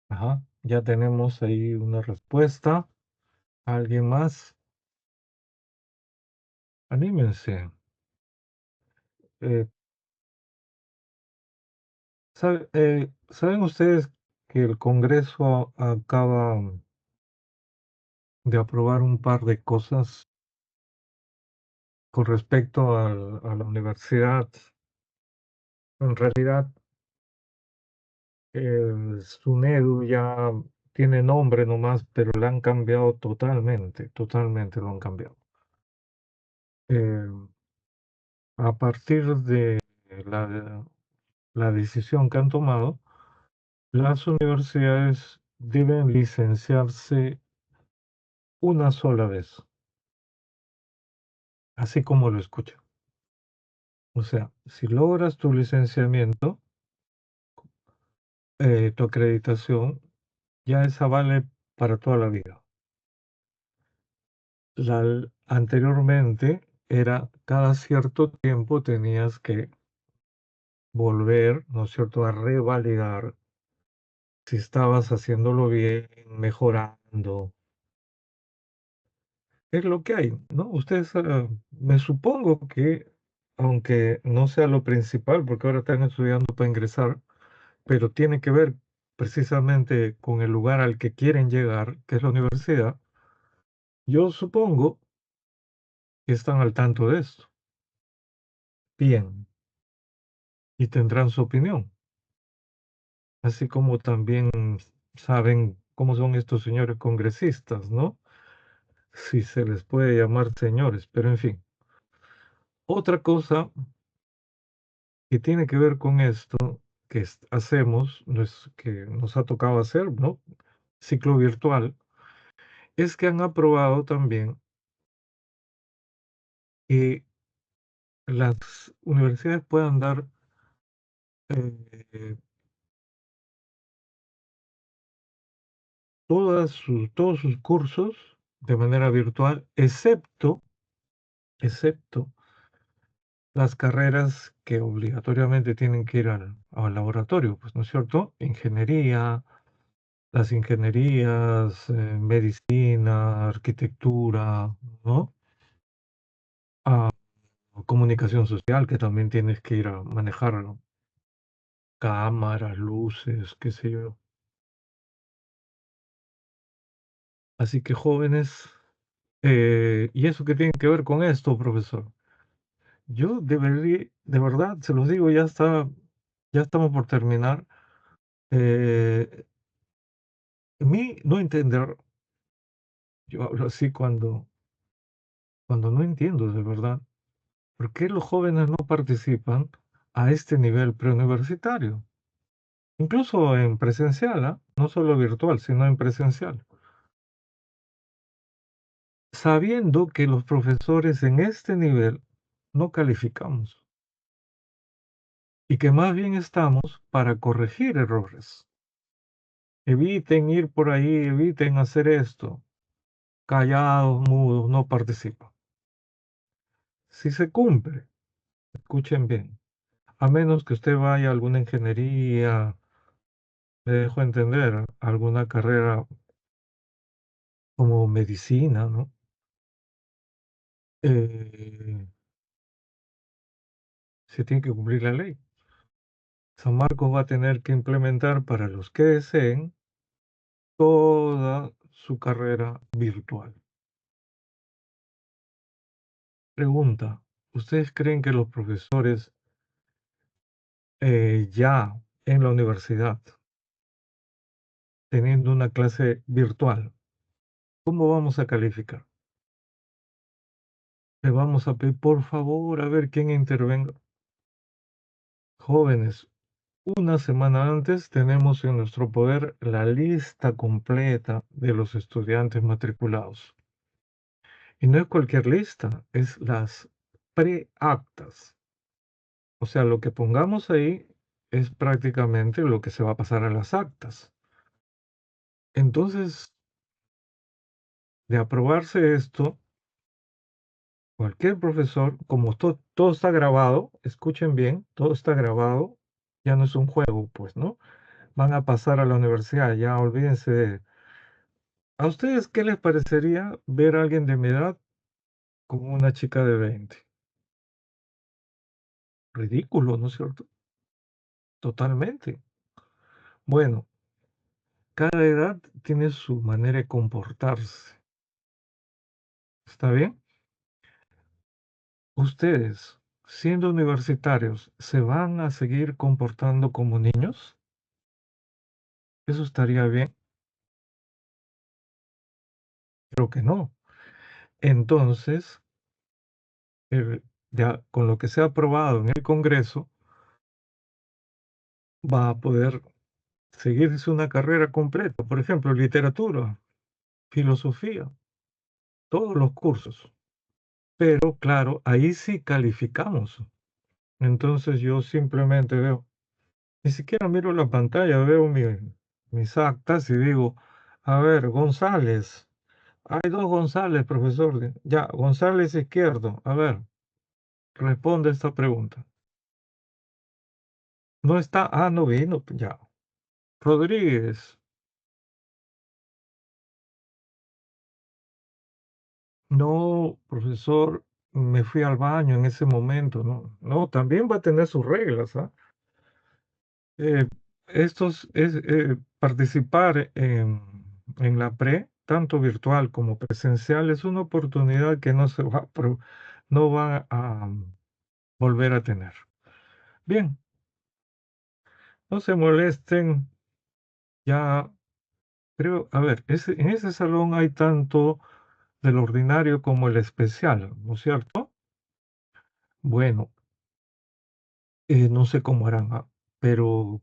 Ajá, ya tenemos ahí una respuesta. ¿Alguien más? Anímense. Eh, ¿Saben ustedes que el Congreso acaba de aprobar un par de cosas con respecto a la universidad? En realidad, el SUNEDU ya tiene nombre nomás, pero le han cambiado totalmente, totalmente lo han cambiado. Eh, a partir de la, la decisión que han tomado, las universidades deben licenciarse una sola vez, así como lo escuchan. O sea, si logras tu licenciamiento, tu acreditación, ya esa vale para toda la vida. Anteriormente era cada cierto tiempo tenías que volver, ¿no es cierto?, a revalidar si estabas haciéndolo bien, mejorando. Es lo que hay, ¿no? Ustedes, me supongo que, aunque no sea lo principal, porque ahora están estudiando para ingresar, pero tiene que ver precisamente con el lugar al que quieren llegar, que es la universidad. Yo supongo que están al tanto de esto. Bien, y tendrán su opinión, así como también saben cómo son estos señores congresistas, ¿no? Si se les puede llamar señores, pero en fin. Otra cosa que tiene que ver con esto que hacemos, que nos ha tocado hacer, ¿no? Ciclo virtual, es que han aprobado también que las universidades puedan dar eh, todos sus cursos de manera virtual, excepto las carreras que obligatoriamente tienen que ir al laboratorio, pues, ¿no es cierto? Ingeniería, las ingenierías, medicina, arquitectura, ¿no? Ah, comunicación social, que también tienes que ir a manejar, ¿no? Cámaras, luces, qué sé yo. Así que jóvenes, ¿y eso qué tiene que ver con esto, profesor? Yo debería, de verdad, se los digo, ya estamos por terminar. Eh, mi no entender, yo hablo así cuando no entiendo de verdad, ¿por qué los jóvenes no participan a este nivel preuniversitario? Incluso en presencial, ¿ah? No solo virtual, sino en presencial. Sabiendo que los profesores en este nivel no calificamos y que más bien estamos para corregir errores. Eviten ir por ahí, eviten hacer esto. Callados, mudos, no participan. Si se cumple, escuchen bien, a menos que usted vaya a alguna ingeniería, me dejo entender, alguna carrera como medicina, ¿no? Eh, Se tiene que cumplir la ley. San Marcos va a tener que implementar para los que deseen toda su carrera virtual. Pregunta, ¿ustedes creen que los profesores ya en la universidad, teniendo una clase virtual, cómo vamos a calificar? Le vamos a pedir, por favor, a ver quién intervenga. Jóvenes, una semana antes tenemos en nuestro poder la lista completa de los estudiantes matriculados. Y no es cualquier lista, es las preactas. O sea, lo que pongamos ahí es prácticamente lo que se va a pasar a las actas. Entonces, de aprobarse esto, cualquier profesor, como todo está grabado, escuchen bien, todo está grabado, ya no es un juego, pues, ¿no? Van a pasar a la universidad, ya olvídense ¿A ustedes qué les parecería ver a alguien de mi edad con una chica de 20. Ridículo, ¿no es cierto? Totalmente. Bueno, cada edad tiene su manera de comportarse. ¿Está bien? Ustedes, siendo universitarios, ¿se van a seguir comportando como niños? ¿Eso estaría bien? Creo que no. Entonces, ya con lo que se ha aprobado en el Congreso, va a poder seguirse una carrera completa, por ejemplo, literatura, filosofía, todos los cursos. Pero claro, ahí sí calificamos. Entonces yo simplemente veo, ni siquiera miro la pantalla, veo mis actas y digo, a ver, González, hay dos González, profesor. Ya, González Izquierdo, a ver, responde esta pregunta. No está, no vino, ya. Rodríguez, no, profesor, me fui al baño en ese momento, no, no, también va a tener sus reglas, ¿ah? Eh, participar en la tanto virtual como presencial, es una oportunidad que no se va, no va a volver a tener. Bien, no se molesten, ya creo, a ver, en ese salón hay tanto del ordinario como el especial, ¿no es cierto? Bueno, no sé cómo harán, pero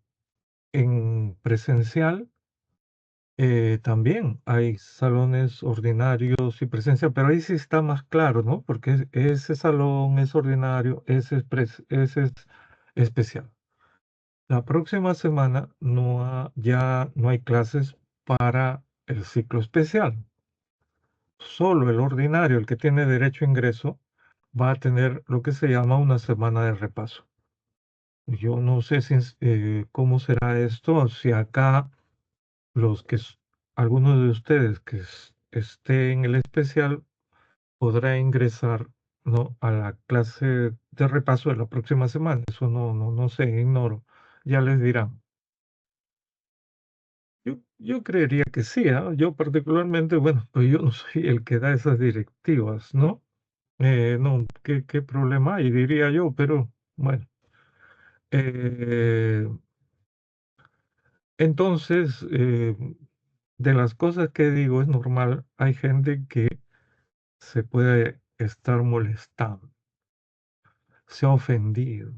en presencial también hay salones ordinarios y presencial, pero ahí sí está más claro, ¿no? Porque ese salón es ordinario, ese es especial. La próxima semana ya no hay clases para el ciclo especial. Solo el ordinario, el que tiene derecho a ingreso, va a tener lo que se llama una semana de repaso. Yo no sé cómo será esto, si acá los que algunos de ustedes que esté en el especial podrá ingresar, ¿no?, a la clase de repaso de la próxima semana. Eso no sé, ignoro. Ya les dirán. Yo creería que sí, ¿ah? Yo particularmente, bueno, pues yo no soy el que da esas directivas, ¿no? No, ¿qué problema hay? Diría yo, pero bueno. Eh, entonces, de las cosas que digo, es normal, hay gente que se puede estar molestando, se ha ofendido,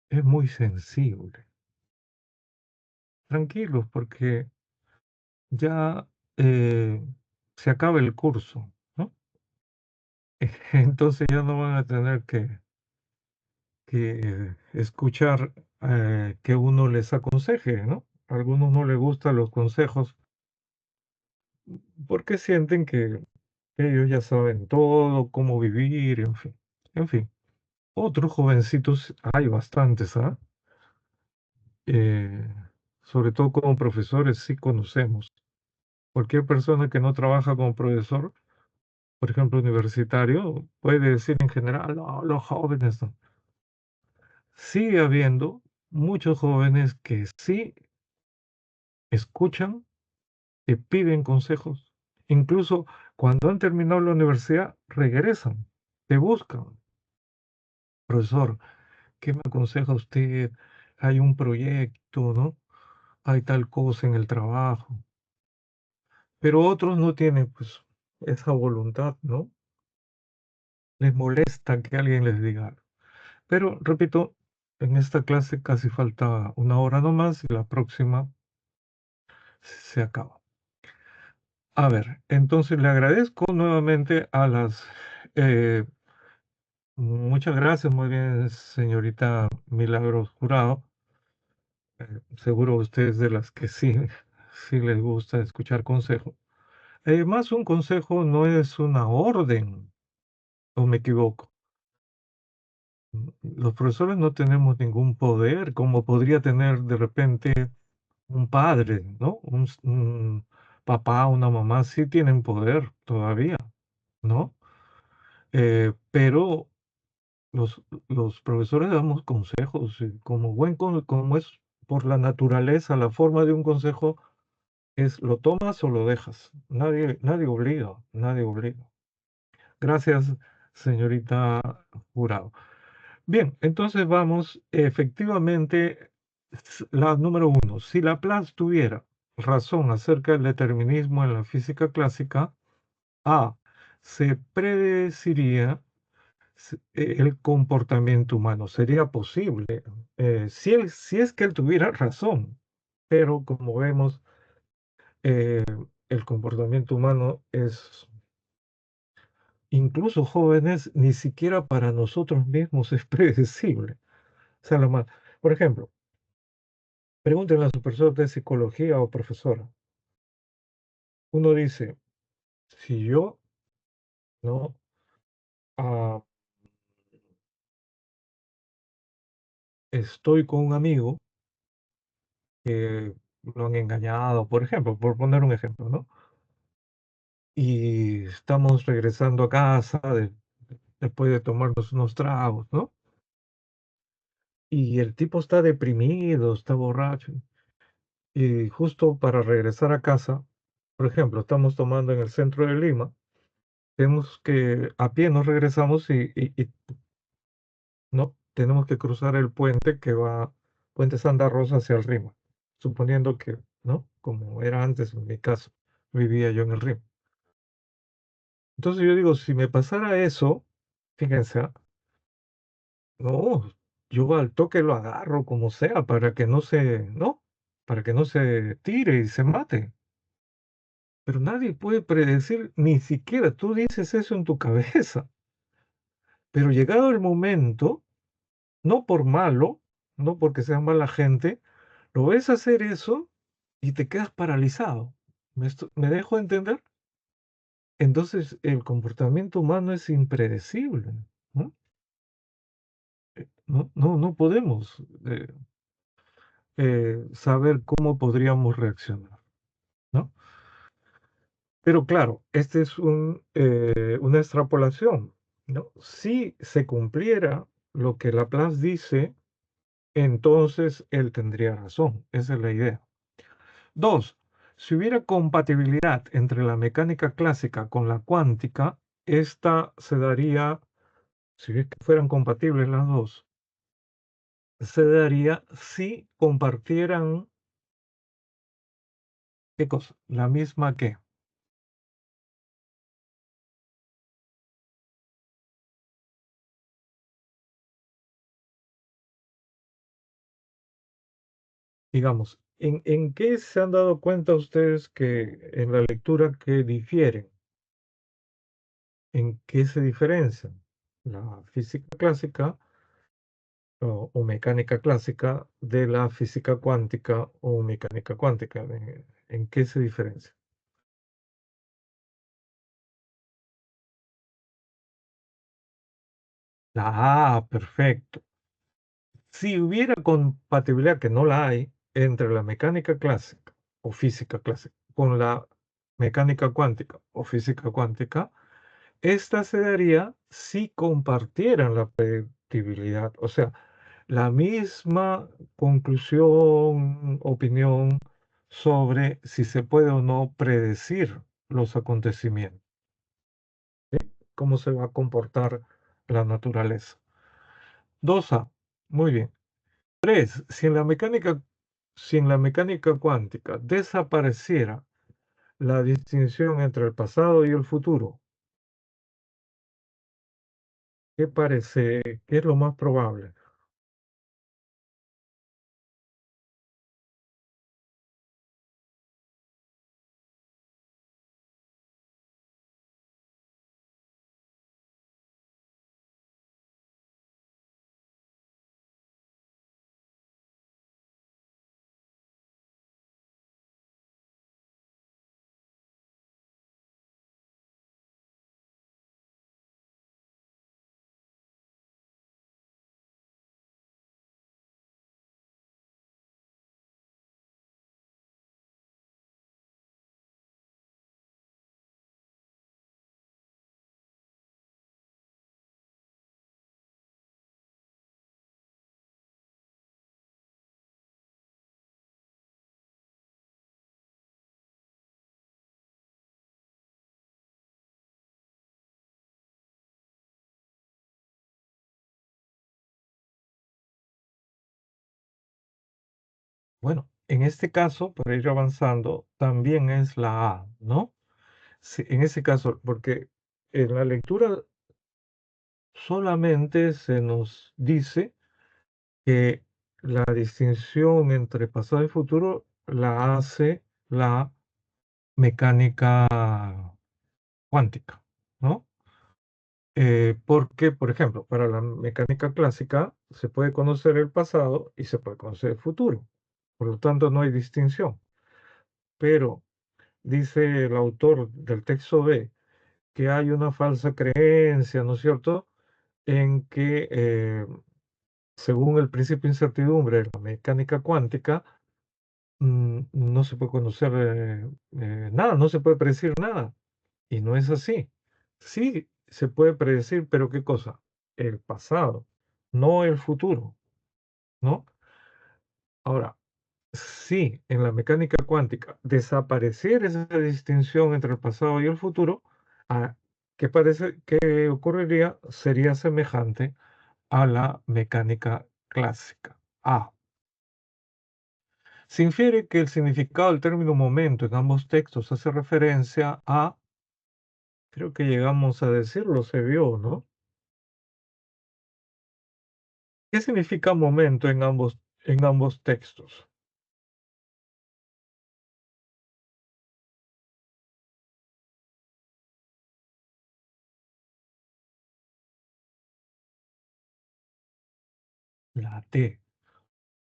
es muy sensible. Tranquilos, porque ya se acaba el curso, ¿no? Entonces ya no van a tener que escuchar que uno les aconseje, ¿no? A algunos no les gustan los consejos porque sienten que ellos ya saben todo, cómo vivir, en fin. En fin, otros jovencitos hay bastantes, ¿ah? Eh, Sobre todo como profesores sí conocemos. Cualquier persona que no trabaja como profesor, por ejemplo, universitario, puede decir en general, "No, los jóvenes no". Sigue habiendo muchos jóvenes que sí escuchan, te piden consejos. Incluso cuando han terminado la universidad, regresan, te buscan. Profesor, ¿qué me aconseja usted? Hay un proyecto, ¿no? Hay tal cosa en el trabajo. Pero otros no tienen, pues, esa voluntad, ¿no? Les molesta que alguien les diga algo. Pero, repito, en esta clase casi falta una hora nomás y la próxima se acaba. A ver, entonces le agradezco nuevamente a eh, muchas gracias, muy bien, señorita Milagros Jurado. Seguro ustedes de las que sí, sí les gusta escuchar consejo. Más un consejo no es una orden, o me equivoco. Los profesores no tenemos ningún poder, como podría tener de repente un padre, ¿no? Un papá, una mamá, sí tienen poder todavía, ¿no? pero los profesores damos consejos, como como es por la naturaleza, la forma de un consejo es lo tomas o lo dejas. Nadie obliga, nadie obliga. Gracias, señorita Jurado. Bien, entonces vamos, efectivamente, la número uno, si Laplace tuviera razón acerca del determinismo en la física clásica, A, se predeciría el comportamiento humano. Sería posible, si es que él tuviera razón, pero como vemos, eh, el comportamiento humano es, incluso jóvenes, ni siquiera para nosotros mismos es predecible. O sea, por ejemplo, pregúntenle a su profesor de psicología o profesora. Uno dice, si yo no ah, estoy con un amigo que lo han engañado, por ejemplo, por poner un ejemplo, ¿no? Y estamos regresando a casa después de tomarnos unos tragos, ¿no? Y el tipo está deprimido, está borracho. Y justo para regresar a casa, por ejemplo, estamos tomando en el centro de Lima, tenemos que, a pie nos regresamos y no, tenemos que cruzar el puente que va, Puente Santa Rosa hacia el Rima, suponiendo que, ¿no? Como era antes en mi caso, vivía yo en el Rima. Entonces yo digo, si me pasara eso, fíjense, no, yo al toque lo agarro como sea para que no se, ¿no? Para que no se tire y se mate. Pero nadie puede predecir, ni siquiera tú dices eso en tu cabeza. Pero llegado el momento, no por malo, no porque seas mala gente, lo ves hacer eso y te quedas paralizado. ¿Me dejo entender? Entonces el comportamiento humano es impredecible, ¿no? No podemos saber cómo podríamos reaccionar, ¿no? Pero claro, este es una extrapolación, ¿no? Si se cumpliera lo que Laplace dice, entonces él tendría razón. Esa es la idea. Dos, si hubiera compatibilidad entre la mecánica clásica con la cuántica, esta se daría, si es que fueran compatibles las dos, se daría si compartieran, ¿qué cosa? La misma que, digamos, ¿en qué se han dado cuenta ustedes que en la lectura que difieren? ¿En qué se diferencian? La física clásica o mecánica clásica de la física cuántica o mecánica cuántica. ¿En qué se diferencia? Perfecto. Si hubiera compatibilidad, que no la hay, entre la mecánica clásica o física clásica con la mecánica cuántica o física cuántica, esta se daría si compartieran la predictibilidad, o sea, la misma conclusión, opinión sobre si se puede o no predecir los acontecimientos, cómo se va a comportar la naturaleza. 2A, muy bien. 3, si en la mecánica cuántica desapareciera la distinción entre el pasado y el futuro, ¿qué parece? ¿Qué es lo más probable? Bueno, en este caso, para ir avanzando, también es la A, ¿no? Sí, en ese caso, porque en la lectura solamente se nos dice que la distinción entre pasado y futuro la hace la mecánica cuántica, ¿no? Porque, por ejemplo, para la mecánica clásica se puede conocer el pasado y se puede conocer el futuro. Por lo tanto, no hay distinción. Pero dice el autor del texto B que hay una falsa creencia, ¿no es cierto?, en que, según el principio de incertidumbre de la mecánica cuántica, no se puede conocer nada, no se puede predecir nada. Y no es así. Sí se puede predecir, pero ¿qué cosa? El pasado, no el futuro, ¿no? Ahora, si en la mecánica cuántica desapareciera esa distinción entre el pasado y el futuro, ah, ¿qué parece que ocurriría? Sería semejante a la mecánica clásica. A. Se infiere que el significado del término momento en ambos textos hace referencia a, creo que llegamos a decirlo, se vio, ¿no? ¿Qué significa momento en ambos textos? La T,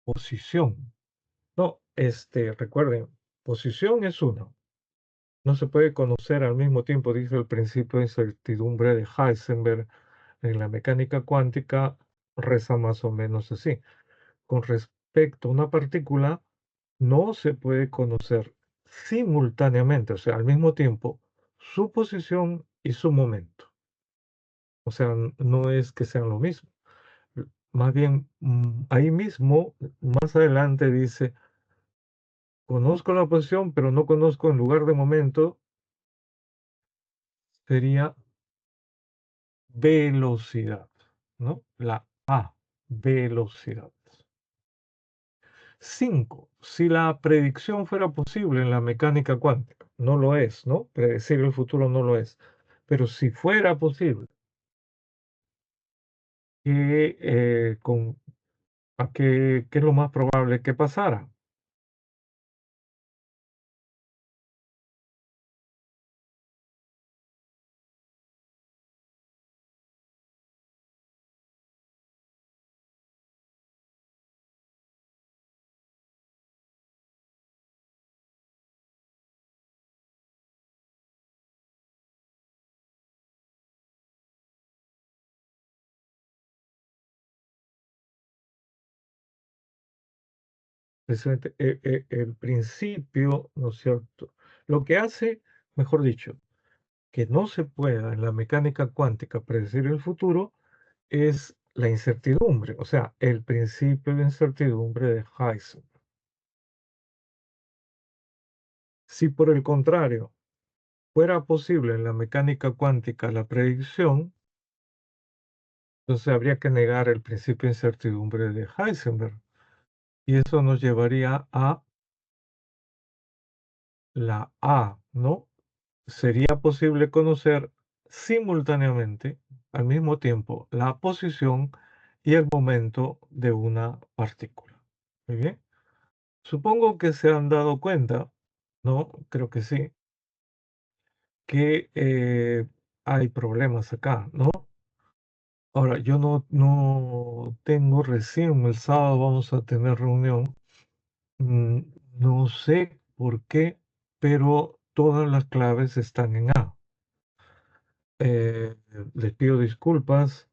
posición. No, recuerden, posición es uno. No se puede conocer al mismo tiempo, dice el principio de incertidumbre de Heisenberg en la mecánica cuántica, reza más o menos así. Con respecto a una partícula, no se puede conocer simultáneamente, o sea, al mismo tiempo, su posición y su momento. O sea, no es que sean lo mismo. Más bien, ahí mismo, más adelante dice, conozco la posición, pero no conozco en lugar de momento, sería velocidad, ¿no? La A, velocidad. 5. Si la predicción fuera posible en la mecánica cuántica, no lo es, ¿no? Predecir el futuro no lo es. Pero si fuera posible, que, ¿qué es lo más probable que pasara? Precisamente el principio, ¿no es cierto? Lo que hace, mejor dicho, que no se pueda en la mecánica cuántica predecir el futuro es la incertidumbre, o sea, el principio de incertidumbre de Heisenberg. Si por el contrario fuera posible en la mecánica cuántica la predicción, entonces habría que negar el principio de incertidumbre de Heisenberg. Y eso nos llevaría a la A, ¿no? Sería posible conocer simultáneamente, al mismo tiempo, la posición y el momento de una partícula. Muy bien. Supongo que se han dado cuenta, ¿no? Creo que sí, que hay problemas acá, ¿no? Ahora, yo no tengo recién, el sábado vamos a tener reunión. mm, no sé por qué, pero todas las claves están en A. Eh, Les pido disculpas.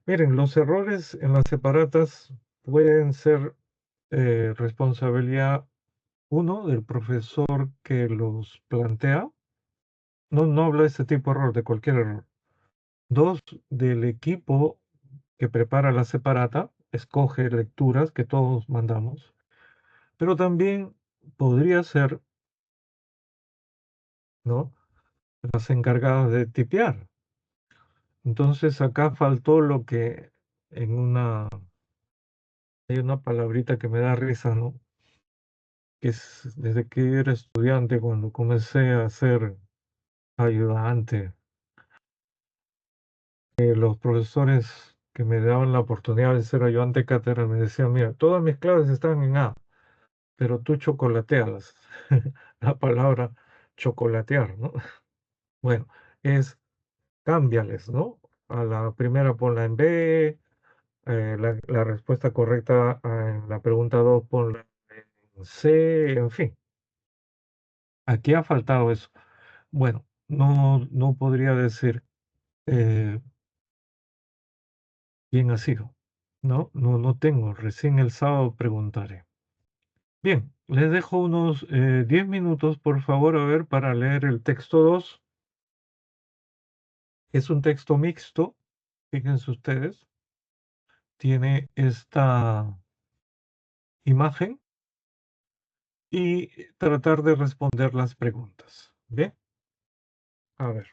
Miren, los errores en las separatas pueden ser responsabilidad, uno, del profesor que los plantea. No hablo de este tipo de error, de cualquier error. Dos, del equipo que prepara la separata, escoge lecturas que todos mandamos, pero también podría ser, ¿no?, las encargadas de tipear. Entonces acá faltó lo que en una, hay una palabrita que me da risa, ¿no? que es desde que era estudiante, cuando comencé a ser ayudante, los profesores que me daban la oportunidad de ser ayudante de cátedra me decían: "Mira, todas mis clases están en A, pero tú chocolatealas". La palabra chocolatear, ¿no? Bueno, es cámbiales, ¿no? A la primera ponla en B, la respuesta correcta en la pregunta 2 ponla en C, en fin. Aquí ha faltado eso. Bueno, no podría decir eh, quién ha sido. No tengo. Recién el sábado preguntaré. Bien, les dejo unos 10 minutos, por favor, a ver, para leer el texto 2. Es un texto mixto, fíjense ustedes. Tiene esta imagen y tratar de responder las preguntas. Bien, a ver.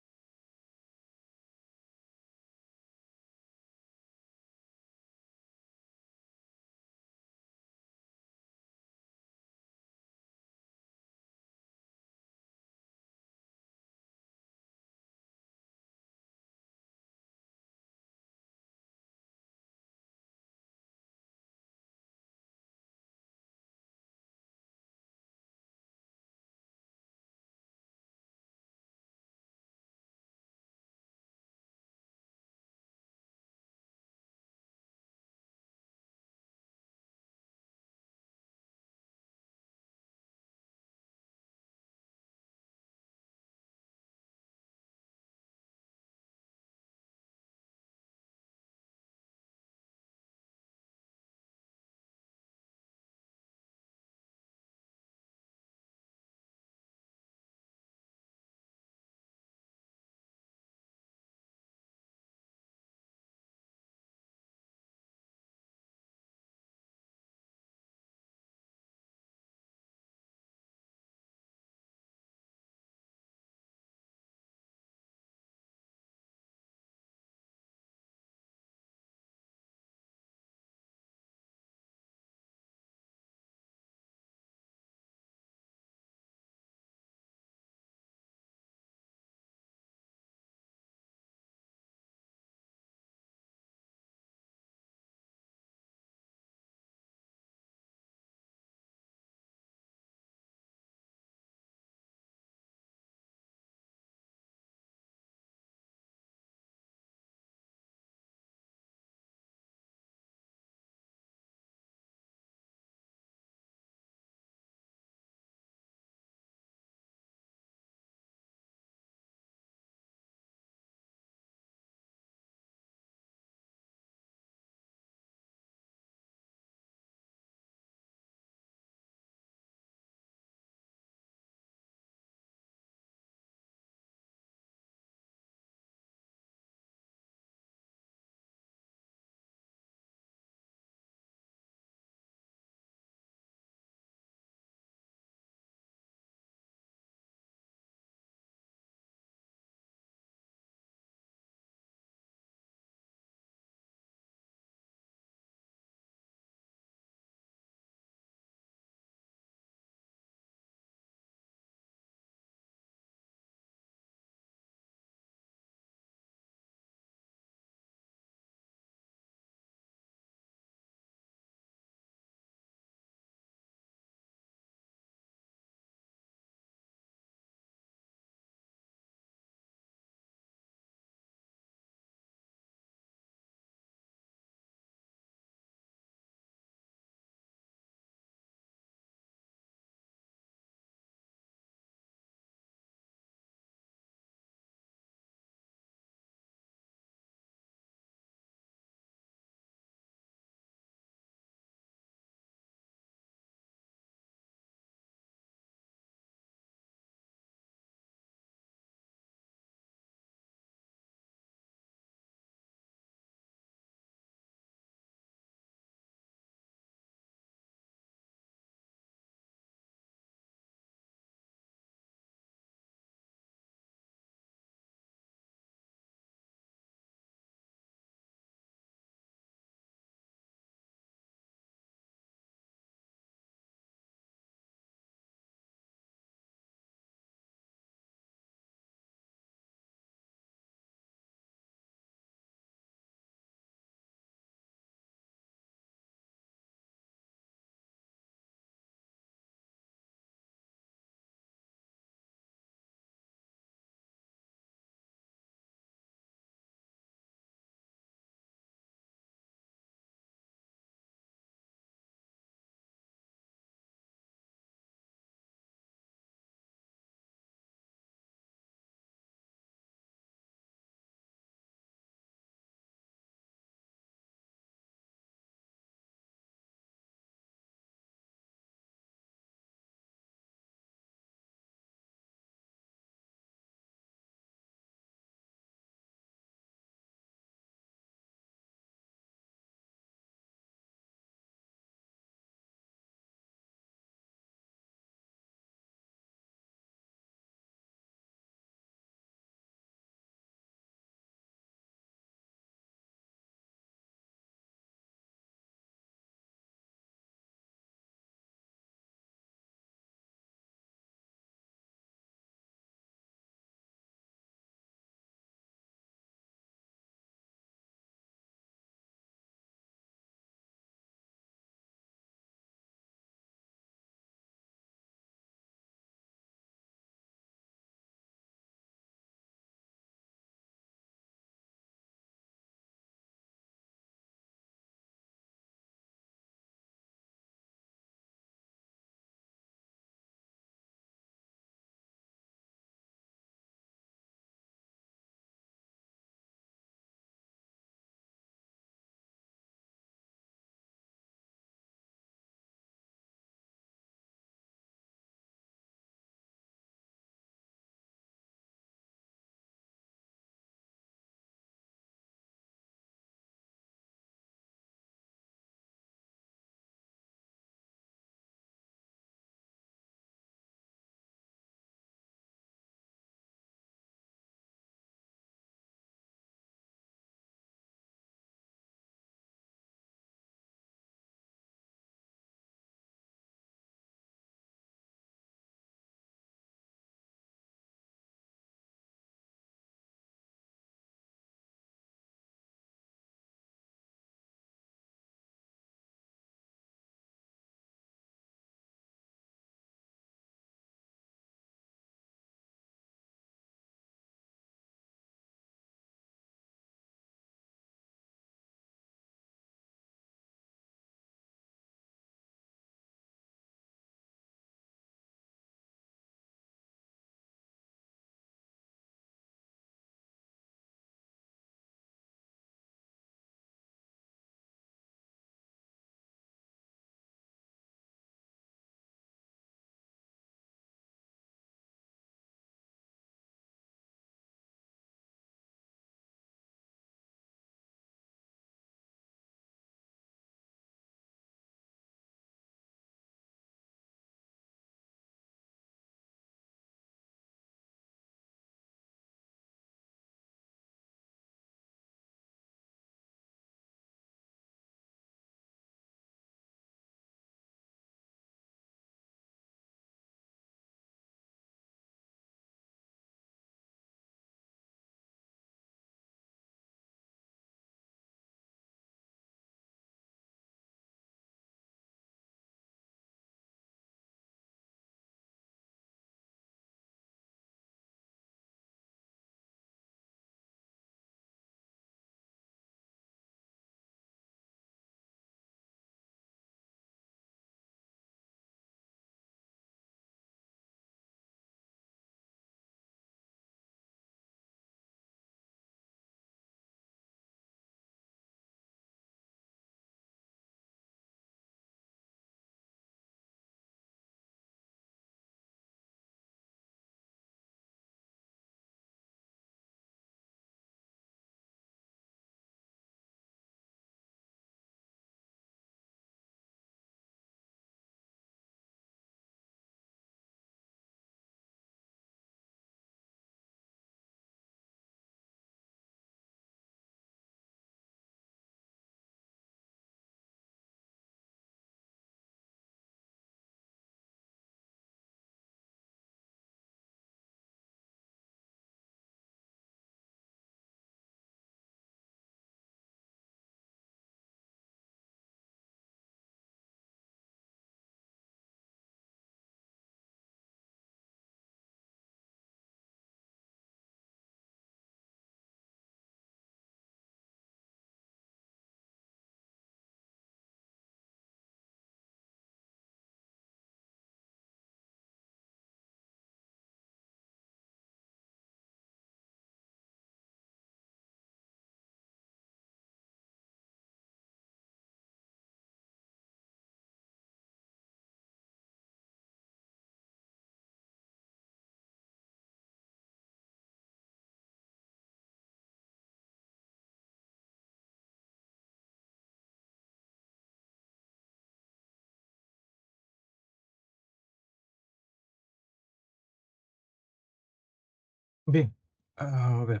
Bien, a ver,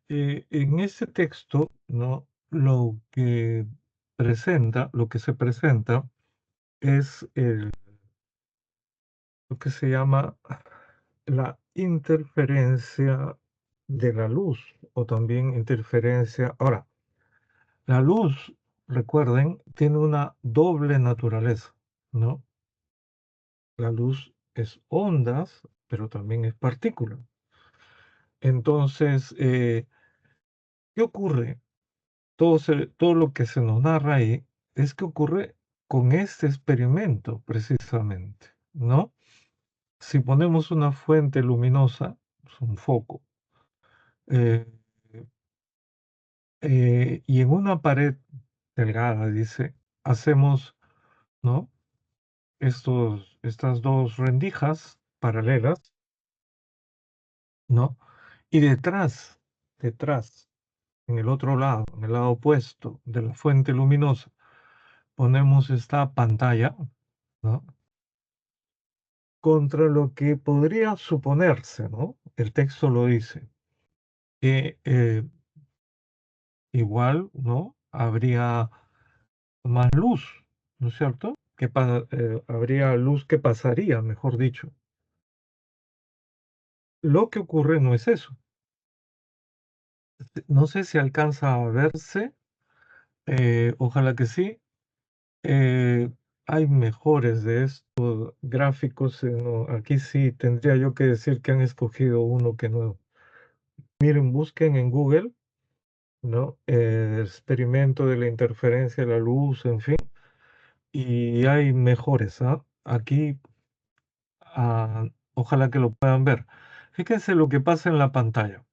en ese texto, ¿no? Lo que se presenta es lo que se llama la interferencia de la luz o también interferencia. Ahora, la luz, recuerden, tiene una doble naturaleza, ¿no? La luz es ondas, pero también es partícula. Entonces, ¿qué ocurre? Todo lo que se nos narra ahí es que ocurre con este experimento precisamente, ¿no? Si ponemos una fuente luminosa, es un foco, eh, y en una pared delgada, dice, hacemos, ¿no? Estas dos rendijas paralelas, ¿no? Y detrás, en el otro lado, en el lado opuesto de la fuente luminosa, ponemos esta pantalla, ¿no? Contra lo que podría suponerse, ¿no? El texto lo dice, que igual, ¿no? Habría más luz, ¿no es cierto? Habría luz que pasaría, mejor dicho. Lo que ocurre no es eso. No sé si alcanza a verse, ojalá que sí. Eh, Hay mejores de estos gráficos. No, aquí sí tendría yo que decir que han escogido uno que no. Miren, busquen en Google, ¿no? Experimento de la interferencia de la luz, en fin, y hay mejores, ¿ah? Aquí, ojalá que lo puedan ver. Fíjense lo que pasa en la pantalla.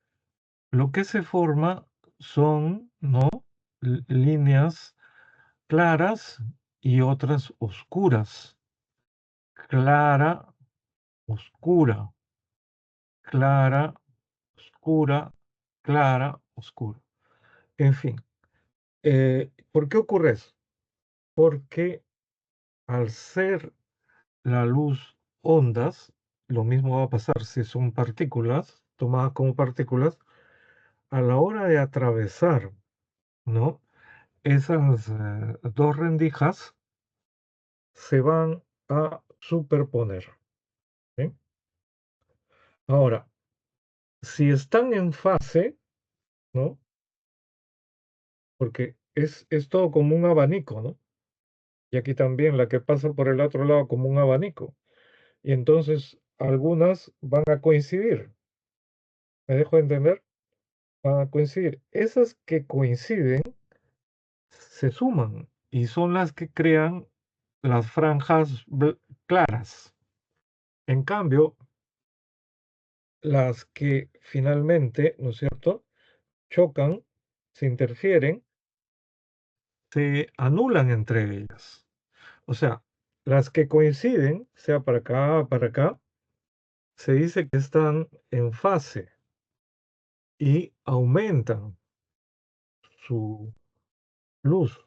Lo que se forma son, ¿no? Líneas claras y otras oscuras. Clara, oscura, clara, oscura, clara, oscura. En fin, ¿por qué ocurre eso? Porque al ser la luz ondas, lo mismo va a pasar si son partículas, tomadas como partículas, a la hora de atravesar, ¿no? Esas dos rendijas se van a superponer. ¿Sí? Ahora, si están en fase, ¿no? Porque es todo como un abanico, ¿no? Y aquí también la que pasa por el otro lado como un abanico. Y entonces algunas van a coincidir. ¿Me dejo entender? Van a coincidir. Esas que coinciden se suman y son las que crean las franjas claras. En cambio, las que finalmente, ¿no es cierto?, chocan, se interfieren, se anulan entre ellas. O sea, las que coinciden, sea para acá, se dice que están en fase y aumentan su luz,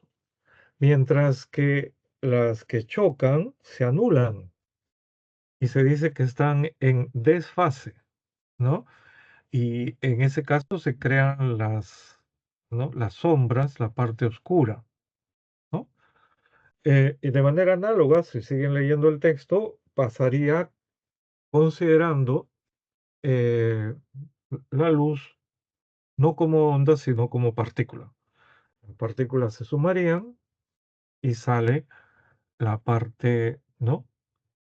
mientras que las que chocan se anulan y se dice que están en desfase, ¿no? Y en ese caso se crean ¿no? Las sombras, la parte oscura, ¿no? Y de manera análoga, si siguen leyendo el texto, pasaría considerando eh, la luz no como onda, sino como partícula. Las partículas se sumarían y sale la parte, ¿no?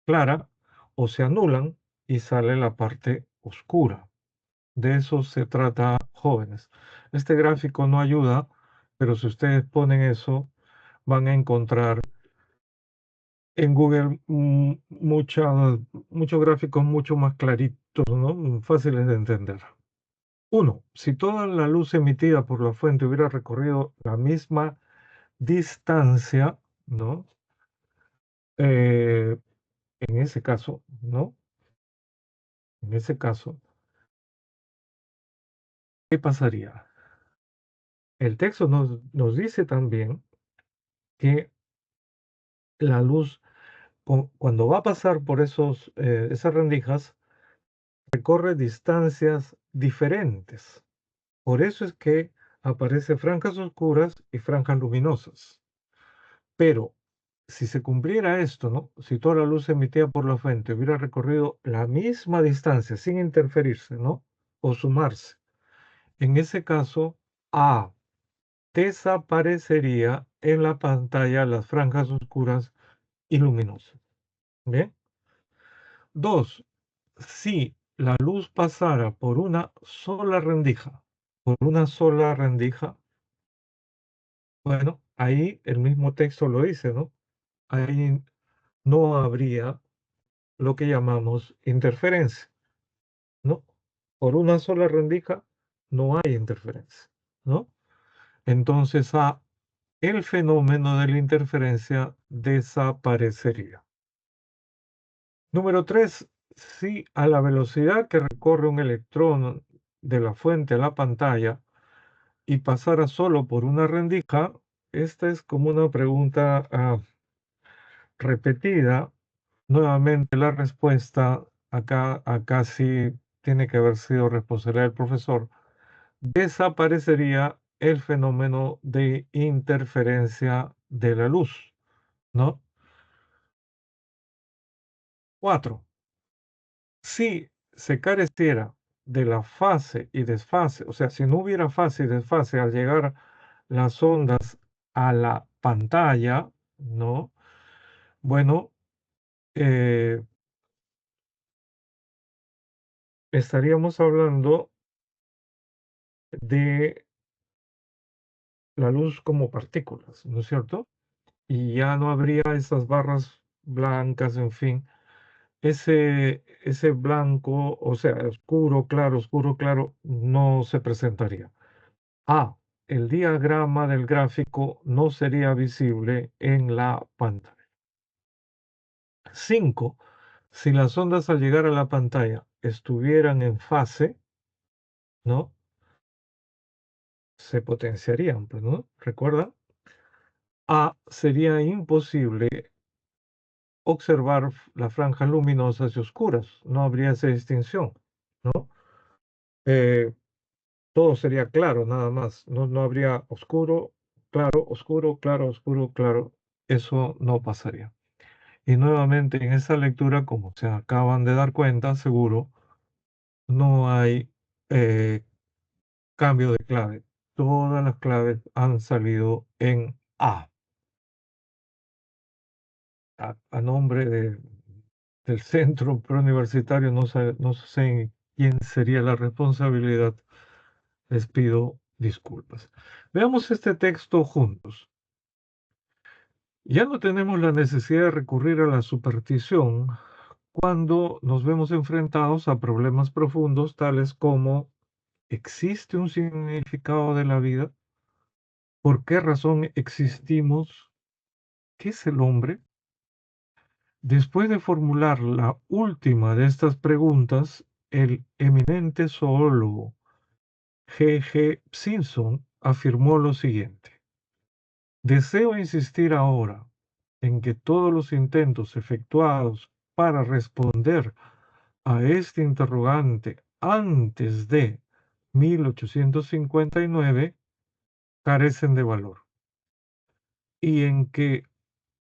Clara, o se anulan y sale la parte oscura. De eso se trata, jóvenes. Este gráfico no ayuda, pero si ustedes ponen eso, van a encontrar en Google muchos gráficos mucho más claritos, ¿no? Fáciles de entender. Uno, si toda la luz emitida por la fuente hubiera recorrido la misma distancia, ¿no? Eh, en ese caso, ¿no? En ese caso, ¿qué pasaría? El texto nos dice también que la luz, cuando va a pasar por esas rendijas, recorre distancias diferentes. Por eso es que aparece franjas oscuras y franjas luminosas. Pero si se cumpliera esto, ¿no? Si toda la luz emitida por la fuente hubiera recorrido la misma distancia sin interferirse, ¿no? O sumarse, en ese caso, A, desaparecería en la pantalla las franjas oscuras y luminosas. ¿Bien? 2. Si la luz pasara por una sola rendija, bueno, ahí el mismo texto lo dice, ¿no? Ahí no habría lo que llamamos interferencia, ¿no? Por una sola rendija no hay interferencia, ¿no? Entonces el fenómeno de la interferencia desaparecería. Número 3. Si a la velocidad que recorre un electrón de la fuente a la pantalla y pasara solo por una rendija, esta es como una pregunta repetida. Nuevamente la respuesta acá sí tiene que haber sido responsabilidad del profesor. Desaparecería el fenómeno de interferencia de la luz, ¿no? 4. Si se careciera de la fase y desfase, o sea, si no hubiera fase y desfase al llegar las ondas a la pantalla, ¿no? Bueno, eh, estaríamos hablando de la luz como partículas, ¿no es cierto? Y ya no habría esas barras blancas, en fin, ese blanco, o sea, oscuro, claro, no se presentaría. El diagrama del gráfico no sería visible en la pantalla. 5. Si las ondas al llegar a la pantalla estuvieran en fase, ¿no? Se potenciarían, pues, ¿no? ¿Recuerda? Sería imposible observar las franjas luminosas y oscuras. No habría esa distinción, ¿no? Eh, todo sería claro, nada más. No habría oscuro, claro, oscuro, claro, oscuro, claro. Eso no pasaría. Y nuevamente en esa lectura, como se acaban de dar cuenta, seguro, no hay eh, cambio de clave. Todas las claves han salido en A. A nombre del centro preuniversitario, no sé quién sería la responsabilidad. Les pido disculpas. Veamos este texto juntos. Ya no tenemos la necesidad de recurrir a la superstición cuando nos vemos enfrentados a problemas profundos tales como ¿existe un significado de la vida? ¿Por qué razón existimos? ¿Qué es el hombre? Después de formular la última de estas preguntas, el eminente zoólogo G. Simpson afirmó lo siguiente: deseo insistir ahora en que todos los intentos efectuados para responder a este interrogante antes de 1859 carecen de valor, y en que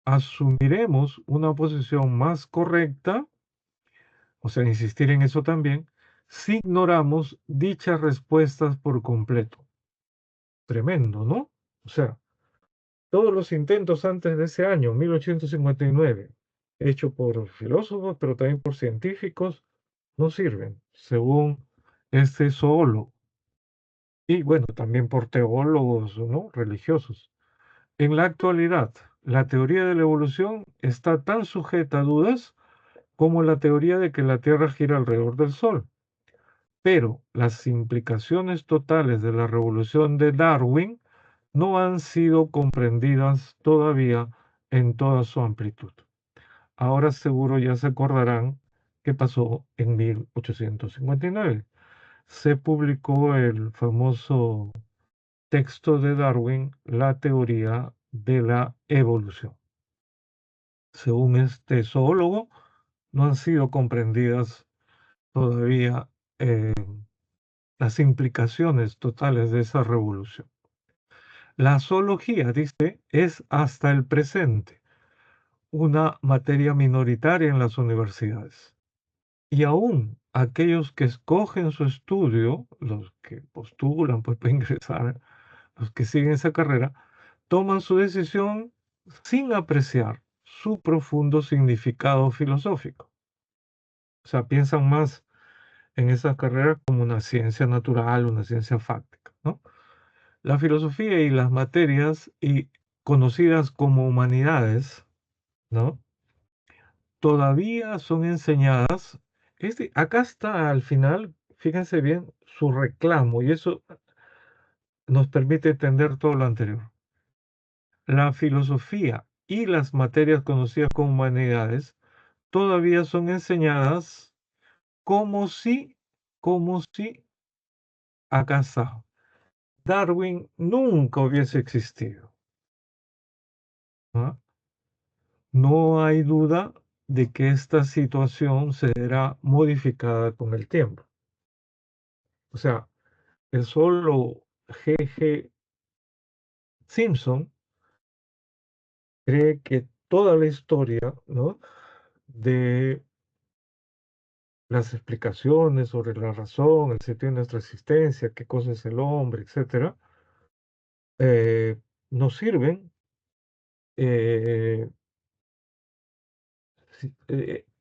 asumiremos una posición más correcta, o sea, insistir en eso también, si ignoramos dichas respuestas por completo. Tremendo, ¿no? O sea, todos los intentos antes de ese año, 1859, hechos por filósofos, pero también por científicos, no sirven, según este zoólogo. Y bueno, también por teólogos, ¿no? Religiosos. En la actualidad, la teoría de la evolución está tan sujeta a dudas como la teoría de que la Tierra gira alrededor del Sol. Pero las implicaciones totales de la revolución de Darwin no han sido comprendidas todavía en toda su amplitud. Ahora seguro ya se acordarán qué pasó en 1859. Se publicó el famoso texto de Darwin, La teoría de la evolución. Según este zoólogo, no han sido comprendidas todavía las implicaciones totales de esa revolución. La zoología, dice, es hasta el presente una materia minoritaria en las universidades. Y aún aquellos que escogen su estudio, los que postulan pues, para ingresar, los que siguen esa carrera, toman su decisión sin apreciar su profundo significado filosófico. O sea, piensan más en esa carrera como una ciencia natural, una ciencia fáctica, ¿no? La filosofía y las materias y conocidas como humanidades, ¿no? Todavía son enseñadas. Acá está al final, fíjense bien, su reclamo, y eso nos permite entender todo lo anterior. La filosofía y las materias conocidas como humanidades todavía son enseñadas como si acá está, Darwin nunca hubiese existido, ¿no? No hay duda de que esta situación será modificada con el tiempo. O sea, el solo G.G. Simpson cree que toda la historia, ¿no?, de las explicaciones sobre la razón, el sentido de nuestra existencia, qué cosa es el hombre, etcétera, nos sirven eh,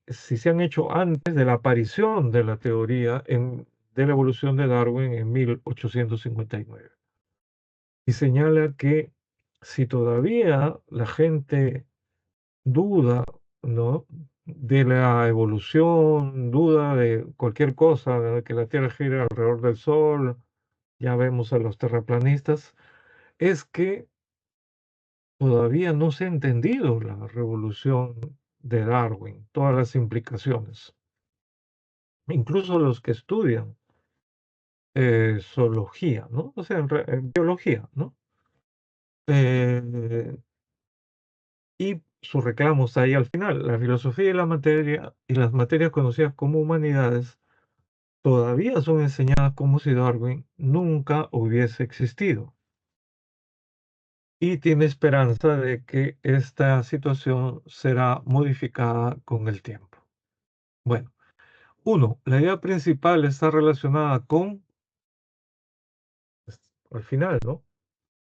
si se han hecho antes de la aparición de la teoría de la evolución de Darwin en 1859. Y señala que si todavía la gente duda, ¿no?, de la evolución, duda de cualquier cosa, de que la Tierra gira alrededor del Sol, ya vemos a los terraplanistas, es que todavía no se ha entendido la revolución de Darwin, todas las implicaciones. Incluso los que estudian zoología, ¿no? O sea, biología, ¿no? Eh, y sus reclamos ahí al final. La filosofía y las materias conocidas como humanidades todavía son enseñadas como si Darwin nunca hubiese existido. Y tiene esperanza de que esta situación será modificada con el tiempo. Bueno, uno, la idea principal está relacionada con, pues, al final, ¿no?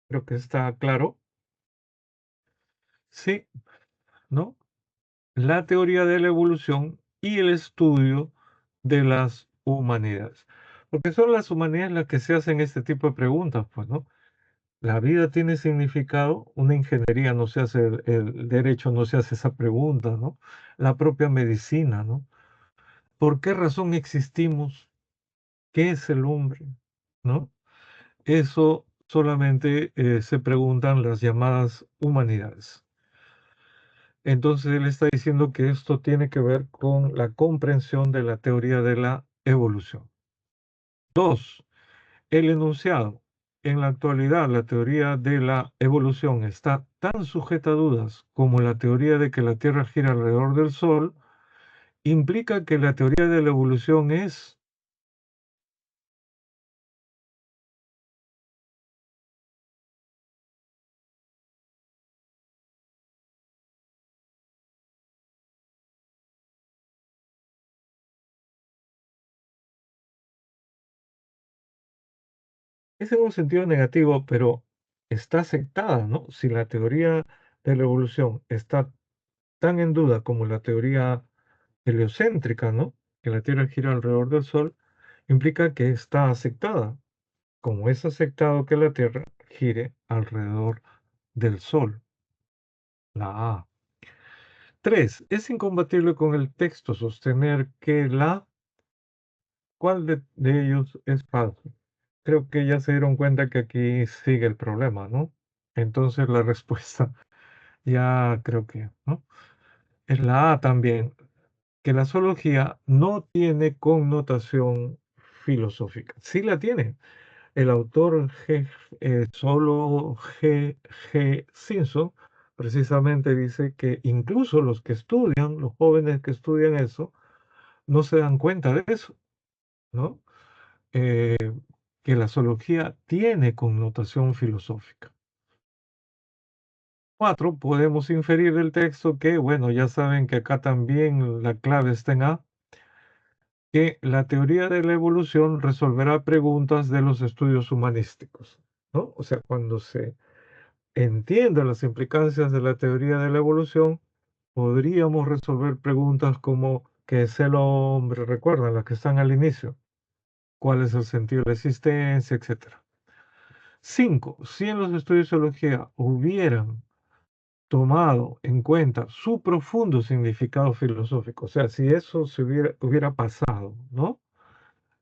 Creo que está claro. Sí, ¿no? La teoría de la evolución y el estudio de las humanidades. Porque son las humanidades las que se hacen este tipo de preguntas, pues, ¿no? ¿La vida tiene significado? Una ingeniería no se hace, el derecho no se hace esa pregunta, ¿no? La propia medicina, ¿no? ¿Por qué razón existimos? ¿Qué es el hombre? ¿No? Eso solamente se preguntan las llamadas humanidades. Entonces él está diciendo que esto tiene que ver con la comprensión de la teoría de la evolución. Dos, el enunciado. En la actualidad, la teoría de la evolución está tan sujeta a dudas como la teoría de que la Tierra gira alrededor del Sol, implica que la teoría de la evolución es. Es en un sentido negativo, pero está aceptada, ¿no? Si la teoría de la evolución está tan en duda como la teoría heliocéntrica, ¿no? Que la Tierra gira alrededor del Sol, implica que está aceptada, como es aceptado que la Tierra gire alrededor del Sol. La A. 3. Es incompatible con el texto sostener que ¿cuál de ellos es falso? Creo que ya se dieron cuenta que aquí sigue el problema, ¿no? Entonces la respuesta ya creo que, ¿no? Es la A también, que la zoología no tiene connotación filosófica. Sí la tiene. El autor solo G. Simpson precisamente dice que incluso los que estudian, los jóvenes que estudian eso, no se dan cuenta de eso, ¿no? Eh, que la zoología tiene connotación filosófica. 4, podemos inferir del texto que, bueno, ya saben que acá también la clave está en A, que la teoría de la evolución resolverá preguntas de los estudios humanísticos, ¿no? O sea, cuando se entiendan las implicancias de la teoría de la evolución, podríamos resolver preguntas como ¿qué es el hombre? Recuerdan las que están al inicio. ¿Cuál es el sentido de la existencia? Etcétera. 5, si en los estudios de zoología hubieran tomado en cuenta su profundo significado filosófico, o sea, si eso se hubiera pasado, ¿no?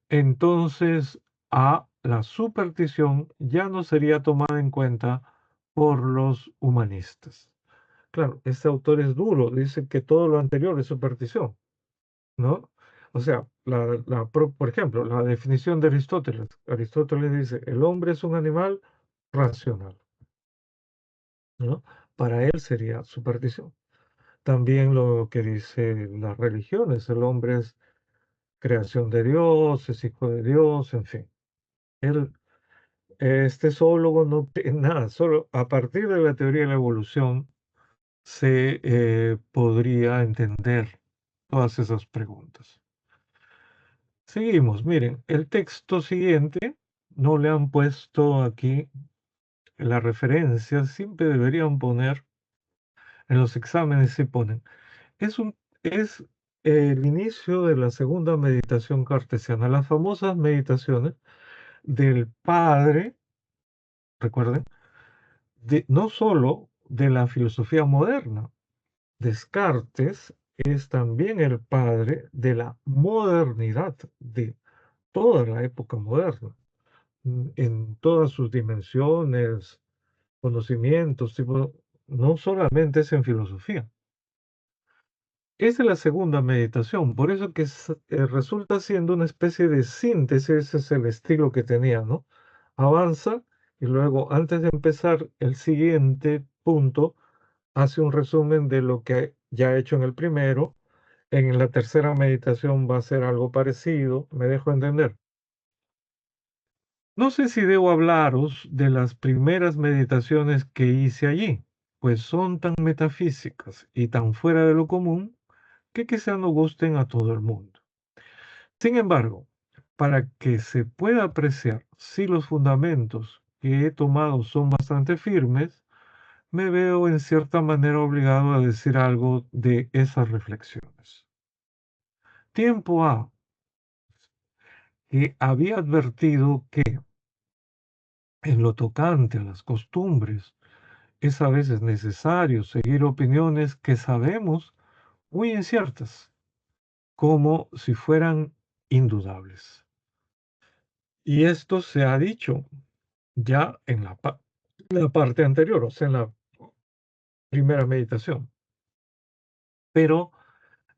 Entonces, la superstición ya no sería tomada en cuenta por los humanistas. Claro, este autor es duro, dice que todo lo anterior es superstición, ¿no? O sea, por ejemplo, la definición de Aristóteles. Aristóteles dice, el hombre es un animal racional, ¿no? Para él sería superstición. También lo que dice las religiones, el hombre es creación de Dios, es hijo de Dios, en fin. Él, este zoólogo no tiene nada, solo a partir de la teoría de la evolución se podría entender todas esas preguntas. Seguimos, miren, el texto siguiente no le han puesto aquí la referencia, siempre deberían poner, en los exámenes se ponen, es el inicio de la segunda meditación cartesiana, las famosas meditaciones del padre, recuerden, no solo de la filosofía moderna. Descartes es también el padre de la modernidad, de toda la época moderna, en todas sus dimensiones, conocimientos, no solamente es en filosofía. Esa es la segunda meditación, por eso que resulta siendo una especie de síntesis, ese es el estilo que tenía, ¿no? Avanza y luego, antes de empezar el siguiente punto, hace un resumen de lo que ya ha hecho en el primero. En la tercera meditación va a ser algo parecido, me dejo entender. No sé si debo hablaros de las primeras meditaciones que hice allí, pues son tan metafísicas y tan fuera de lo común que quizá no gusten a todo el mundo. Sin embargo, para que se pueda apreciar si los fundamentos que he tomado son bastante firmes, me veo en cierta manera obligado a decir algo de esas reflexiones. Tiempo A, que había advertido que en lo tocante a las costumbres es a veces necesario seguir opiniones que sabemos muy inciertas, como si fueran indudables. Y esto se ha dicho ya en la parte anterior, o sea, en la primera meditación. Pero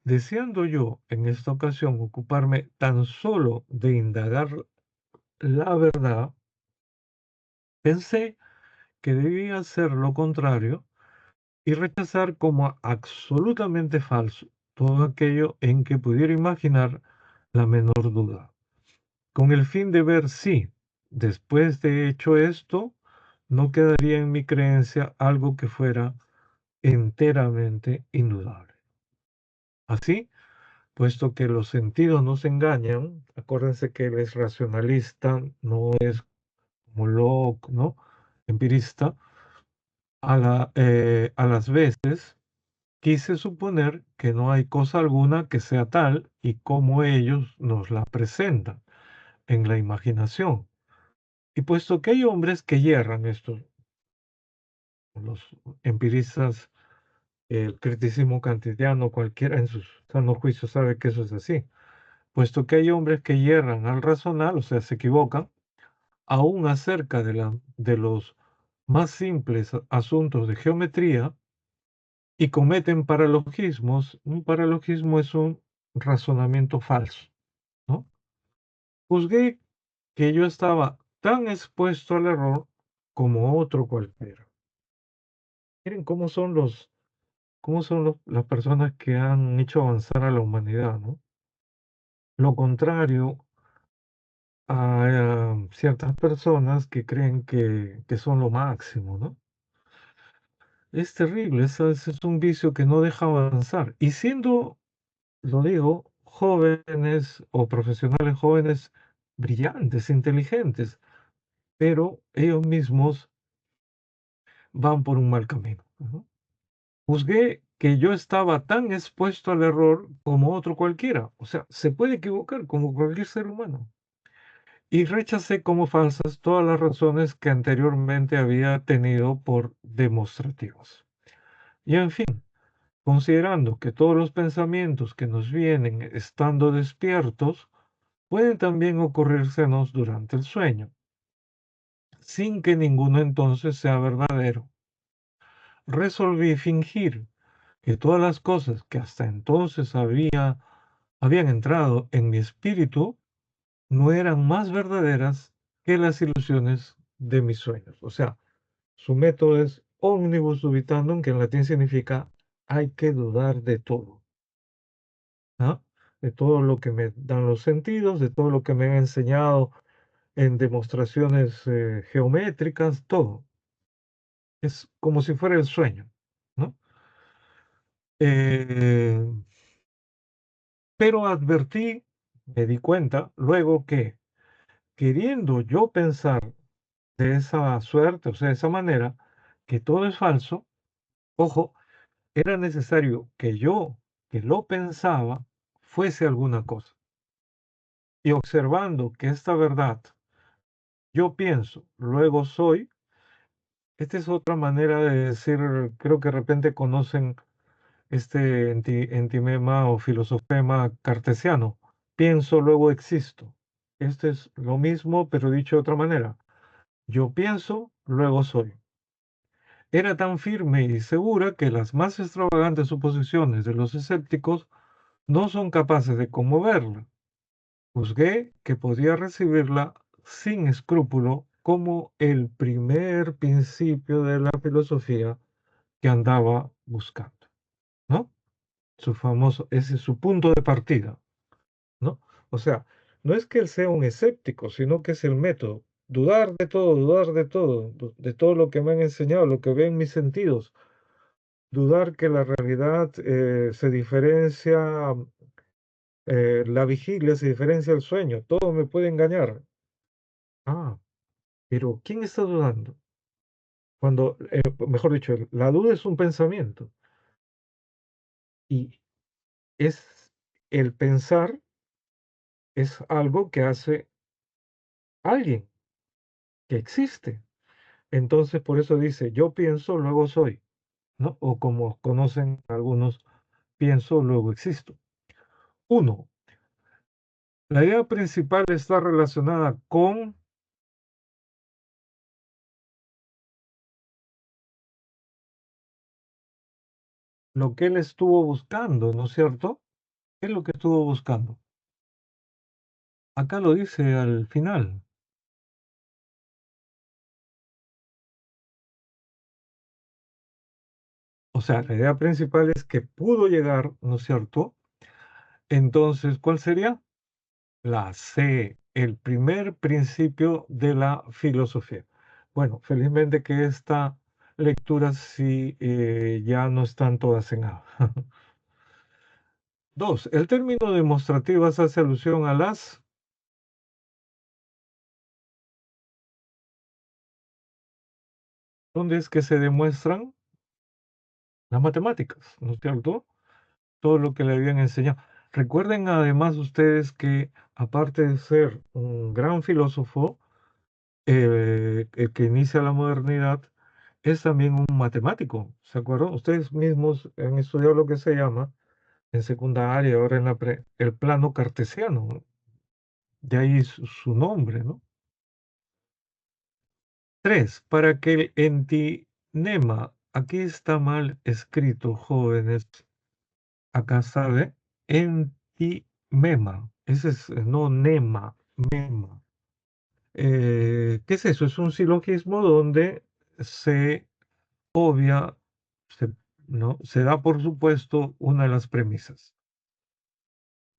deseando yo en esta ocasión ocuparme tan solo de indagar la verdad, pensé que debía hacer lo contrario y rechazar como absolutamente falso todo aquello en que pudiera imaginar la menor duda, con el fin de ver si, después de hecho esto, no quedaría en mi creencia algo que fuera enteramente indudable. Así, puesto que los sentidos nos engañan, acuérdense que él es racionalista, no es como Locke, ¿no? Empirista, a las veces quise suponer que no hay cosa alguna que sea tal y como ellos nos la presentan en la imaginación. Y puesto que hay hombres que yerran, estos, los empiristas, el criticismo kantiano, cualquiera en sus sano juicio sabe que eso es así. Puesto que hay hombres que yerran al razonar, o sea, se equivocan, aún acerca de los más simples asuntos de geometría, y cometen paralogismos. Un paralogismo es un razonamiento falso, ¿no? Juzgué que yo estaba tan expuesto al error como otro cualquiera. Miren cómo son las personas que han hecho avanzar a la humanidad, ¿no? lo contrario a ciertas personas que creen que son lo máximo, ¿no? Es terrible, ese es un vicio que no deja avanzar. Y siendo, lo digo, jóvenes o profesionales jóvenes brillantes, inteligentes, pero ellos mismos van por un mal camino. Ujú. Juzgué que yo estaba tan expuesto al error como otro cualquiera. O sea, se puede equivocar como cualquier ser humano. Y rechacé como falsas todas las razones que anteriormente había tenido por demostrativas. Y en fin, considerando que todos los pensamientos que nos vienen estando despiertos pueden también ocurrírsenos durante el sueño, sin que ninguno entonces sea verdadero. Resolví fingir que todas las cosas que hasta entonces habían entrado en mi espíritu no eran más verdaderas que las ilusiones de mis sueños. O sea, su método es omnibus dubitandum, que en latín significa hay que dudar de todo, ¿no? De todo lo que me dan los sentidos, de todo lo que me han enseñado en demostraciones geométricas, todo. Es como si fuera el sueño, ¿no? Eh, pero advertí, me di cuenta luego que queriendo yo pensar de esa suerte, o sea, de esa manera, que todo es falso, ojo, era necesario que yo, que lo pensaba, fuese alguna cosa. Y observando que esta verdad, yo pienso, luego soy, esta es otra manera de decir, creo que de repente conocen este entimema o filosofema cartesiano, pienso, luego existo. Este es lo mismo, pero dicho de otra manera. Yo pienso, luego soy. Era tan firme y segura que las más extravagantes suposiciones de los escépticos no son capaces de conmoverla. Juzgué que podía recibirla sin escrúpulo como el primer principio de la filosofía que andaba buscando, ¿no? Su famoso, ese es su punto de partida, ¿no? O sea, no es que él sea un escéptico, sino que es el método. Dudar de todo, de todo lo que me han enseñado, lo que ven mis sentidos. Dudar que la realidad se diferencia, la vigilia se diferencia del sueño, todo me puede engañar. Ah, pero ¿quién está dudando? Cuando, mejor dicho, la duda es un pensamiento y es el pensar es algo que hace alguien que existe. Entonces, por eso dice, yo pienso, luego soy, ¿no? O como conocen algunos, pienso, luego existo. Uno, la idea principal está relacionada con lo que él estuvo buscando, ¿no es cierto? ¿Qué es lo que estuvo buscando? Acá lo dice al final. O sea, la idea principal es que pudo llegar, ¿no es cierto? Entonces, ¿cuál sería? La C, el primer principio de la filosofía. Bueno, felizmente que esta lectura sí ya no están todas en A. Dos, el término demostrativas hace alusión a las, ¿dónde es que se demuestran? Las matemáticas, ¿no es cierto? Todo lo que le habían enseñado. Recuerden además ustedes que aparte de ser un gran filósofo, el que inicia la modernidad, es también un matemático, ¿se acuerdan? Ustedes mismos han estudiado lo que se llama en secundaria, ahora en el plano cartesiano, ¿no? De ahí su nombre, ¿no? Tres, para que el entinema, aquí está mal escrito, jóvenes, acá sabe, entimema, ese es, no nema, mema. ¿Qué es eso? Es un silogismo donde se obvia, se, ¿no? Se da por supuesto una de las premisas.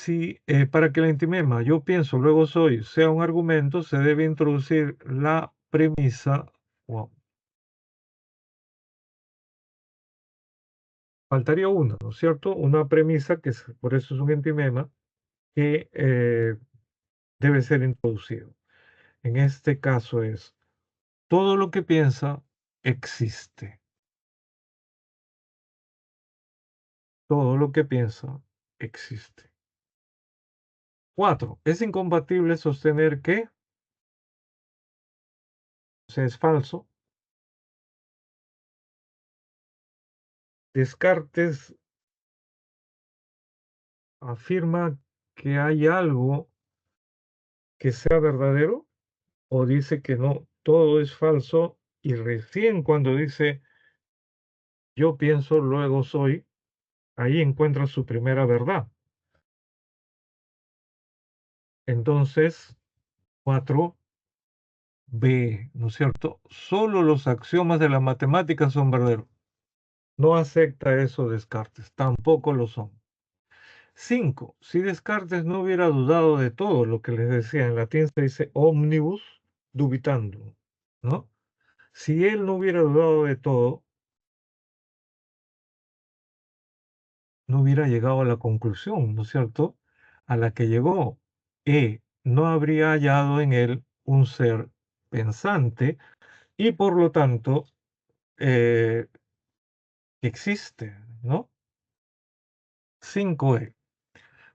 Si para que la antimema yo pienso, luego soy, sea un argumento, se debe introducir la premisa, wow, faltaría una, ¿no es cierto? Una premisa que por eso es un antimema que debe ser introducido. En este caso es, todo lo que piensa existe. Todo lo que piensa existe. 4. Es incompatible sostener que, o sea, es falso. Descartes afirma que hay algo que sea verdadero o dice que no, todo es falso y recién cuando dice yo pienso, luego soy, ahí encuentra su primera verdad. Entonces, 4b, ¿no es cierto? Solo los axiomas de la matemática son verdaderos. No acepta eso Descartes, tampoco lo son. 5. Si Descartes no hubiera dudado de todo lo que les decía, en latín se dice omnibus dubitandum, ¿no? Si él no hubiera dudado de todo, no hubiera llegado a la conclusión, ¿no es cierto?, a la que llegó. No habría hallado en él un ser pensante y por lo tanto eh, existe, ¿no? 5.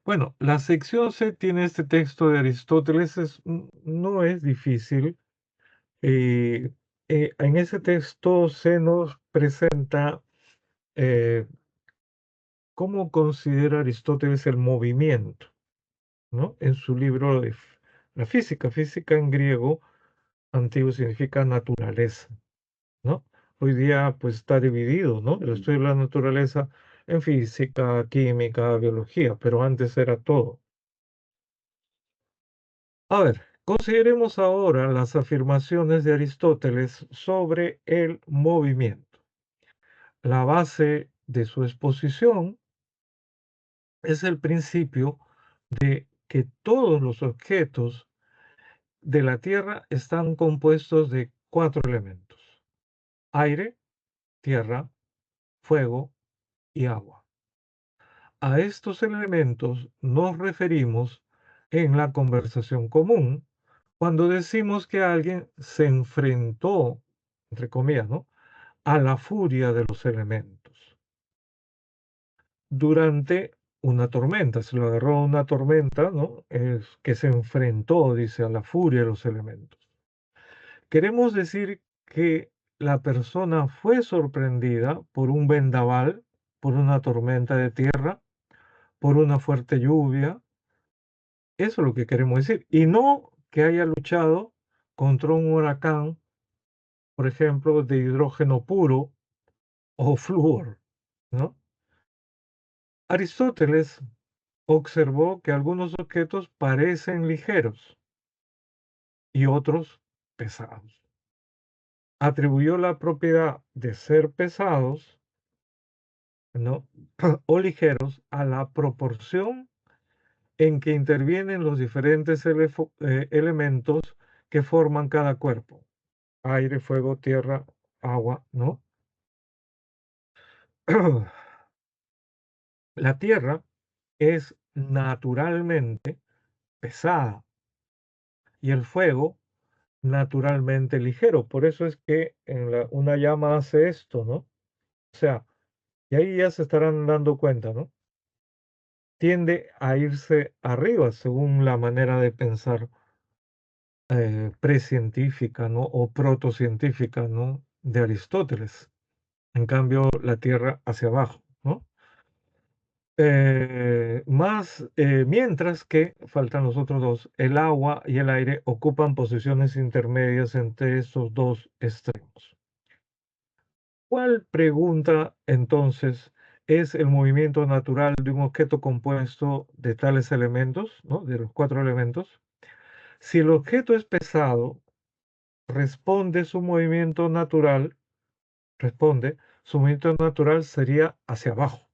Bueno, la sección C tiene este texto de Aristóteles, no es difícil. eh, en ese texto se nos presenta cómo considera Aristóteles el movimiento, ¿no? En su libro de la física. Física en griego antiguo significa naturaleza, ¿no? Hoy día pues está dividido, ¿no? El estudio de la naturaleza en física, química, biología, pero antes era todo. A ver, consideremos ahora las afirmaciones de Aristóteles sobre el movimiento. La base de su exposición es el principio de que todos los objetos de la Tierra están compuestos de 4 elementos: aire, tierra, fuego y agua. A estos elementos nos referimos en la conversación común cuando decimos que alguien se enfrentó, entre comillas, ¿no?, a la furia de los elementos durante una tormenta. Se lo agarró a una tormenta, ¿no? Es que se enfrentó, dice, a la furia de los elementos. Queremos decir que la persona fue sorprendida por un vendaval, por una tormenta de tierra, por una fuerte lluvia. Eso es lo que queremos decir. Y no que haya luchado contra un huracán, por ejemplo, de hidrógeno puro o flúor, ¿no? Aristóteles observó que algunos objetos parecen ligeros y otros pesados. Atribuyó la propiedad de ser pesados, ¿no?, o ligeros a la proporción en que intervienen los diferentes elementos que forman cada cuerpo: aire, fuego, tierra, agua, ¿no? La tierra es naturalmente pesada y el fuego naturalmente ligero. Por eso es que una llama hace esto, ¿no? O sea, y ahí ya se estarán dando cuenta, ¿no? Tiende a irse arriba según la manera de pensar precientífica, ¿no? O protocientífica, ¿no?, de Aristóteles. En cambio, la Tierra hacia abajo, ¿no? Mientras que faltan los otros dos, el agua y el aire ocupan posiciones intermedias entre estos dos extremos. ¿Cuál pregunta entonces es el movimiento natural de un objeto compuesto de tales elementos, ¿no?, de los 4 elementos? Si el objeto es pesado, responde su movimiento natural, responde, su movimiento natural sería hacia abajo,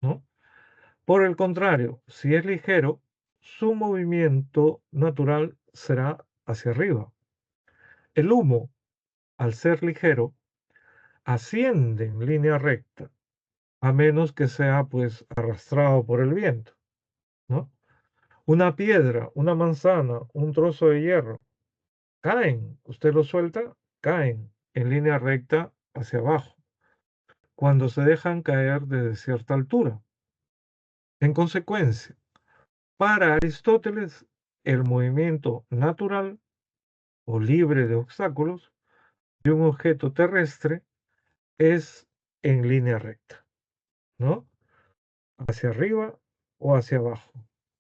¿no? Por el contrario, si es ligero, su movimiento natural será hacia arriba. El humo, al ser ligero, asciende en línea recta, a menos que sea pues arrastrado por el viento, ¿no? Una piedra, una manzana, un trozo de hierro, caen, usted lo suelta, caen en línea recta hacia abajo, cuando se dejan caer desde cierta altura. En consecuencia, para Aristóteles, el movimiento natural o libre de obstáculos de un objeto terrestre es en línea recta, ¿no? Hacia arriba o hacia abajo,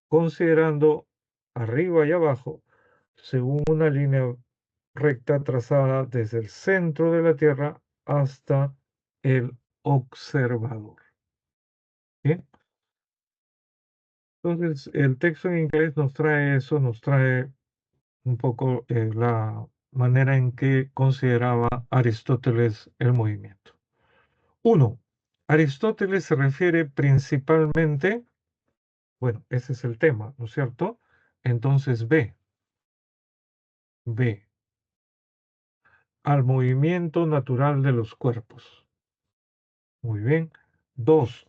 considerando arriba y abajo según una línea recta trazada desde el centro de la Tierra hasta el observador. ¿Bien? Entonces, el texto en inglés nos trae eso, nos trae un poco la manera en que consideraba Aristóteles el movimiento. 1. Aristóteles se refiere principalmente, bueno, ese es el tema, ¿no es cierto? Entonces, B, al movimiento natural de los cuerpos. Muy bien. 2.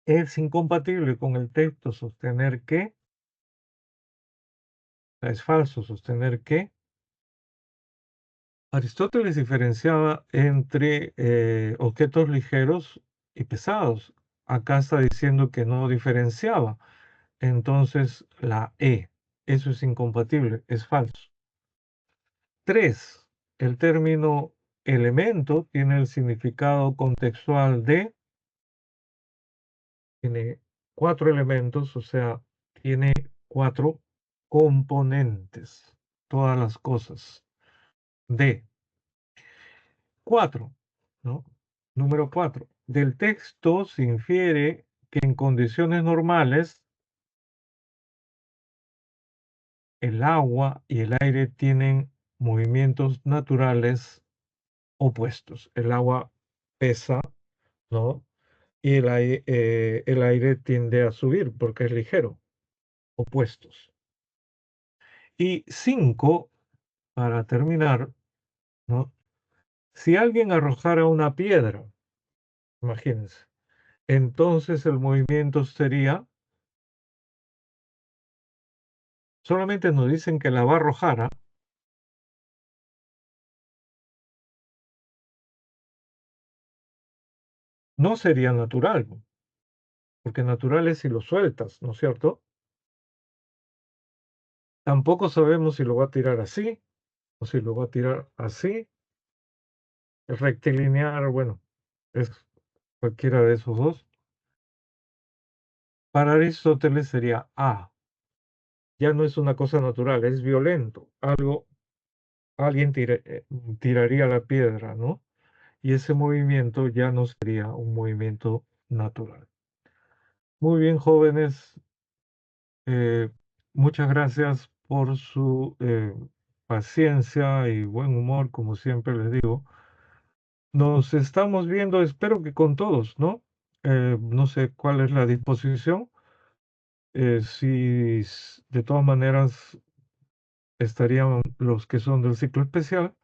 Es incompatible con el texto sostener que, es falso sostener que, Aristóteles diferenciaba entre objetos ligeros y pesados. Acá está diciendo que no diferenciaba. Entonces, la E, eso es incompatible, es falso. 3. El término elemento tiene el significado contextual de, tiene 4 elementos, o sea, tiene 4 componentes, todas las cosas. D. 4, ¿no? Número 4. Del texto se infiere que en condiciones normales el agua y el aire tienen movimientos naturales opuestos. El agua pesa, ¿no? Y el aire tiende a subir porque es ligero, opuestos. Y 5, para terminar, ¿no? Si alguien arrojara una piedra, imagínense, entonces el movimiento sería, solamente nos dicen que la va a arrojar, ¿ah? No sería natural, porque natural es si lo sueltas, ¿no es cierto? Tampoco sabemos si lo va a tirar así o si lo va a tirar así. El rectilinear, bueno, es cualquiera de esos dos. Para Aristóteles sería A. Ya no es una cosa natural, es violento. Alguien tiraría la piedra, ¿no? Y ese movimiento ya no sería un movimiento natural. Muy bien, jóvenes. eh, Muchas gracias por su paciencia y buen humor, como siempre les digo. Nos estamos viendo, espero que con todos, ¿no? No sé cuál es la disposición. Si de todas maneras estarían los que son del ciclo especial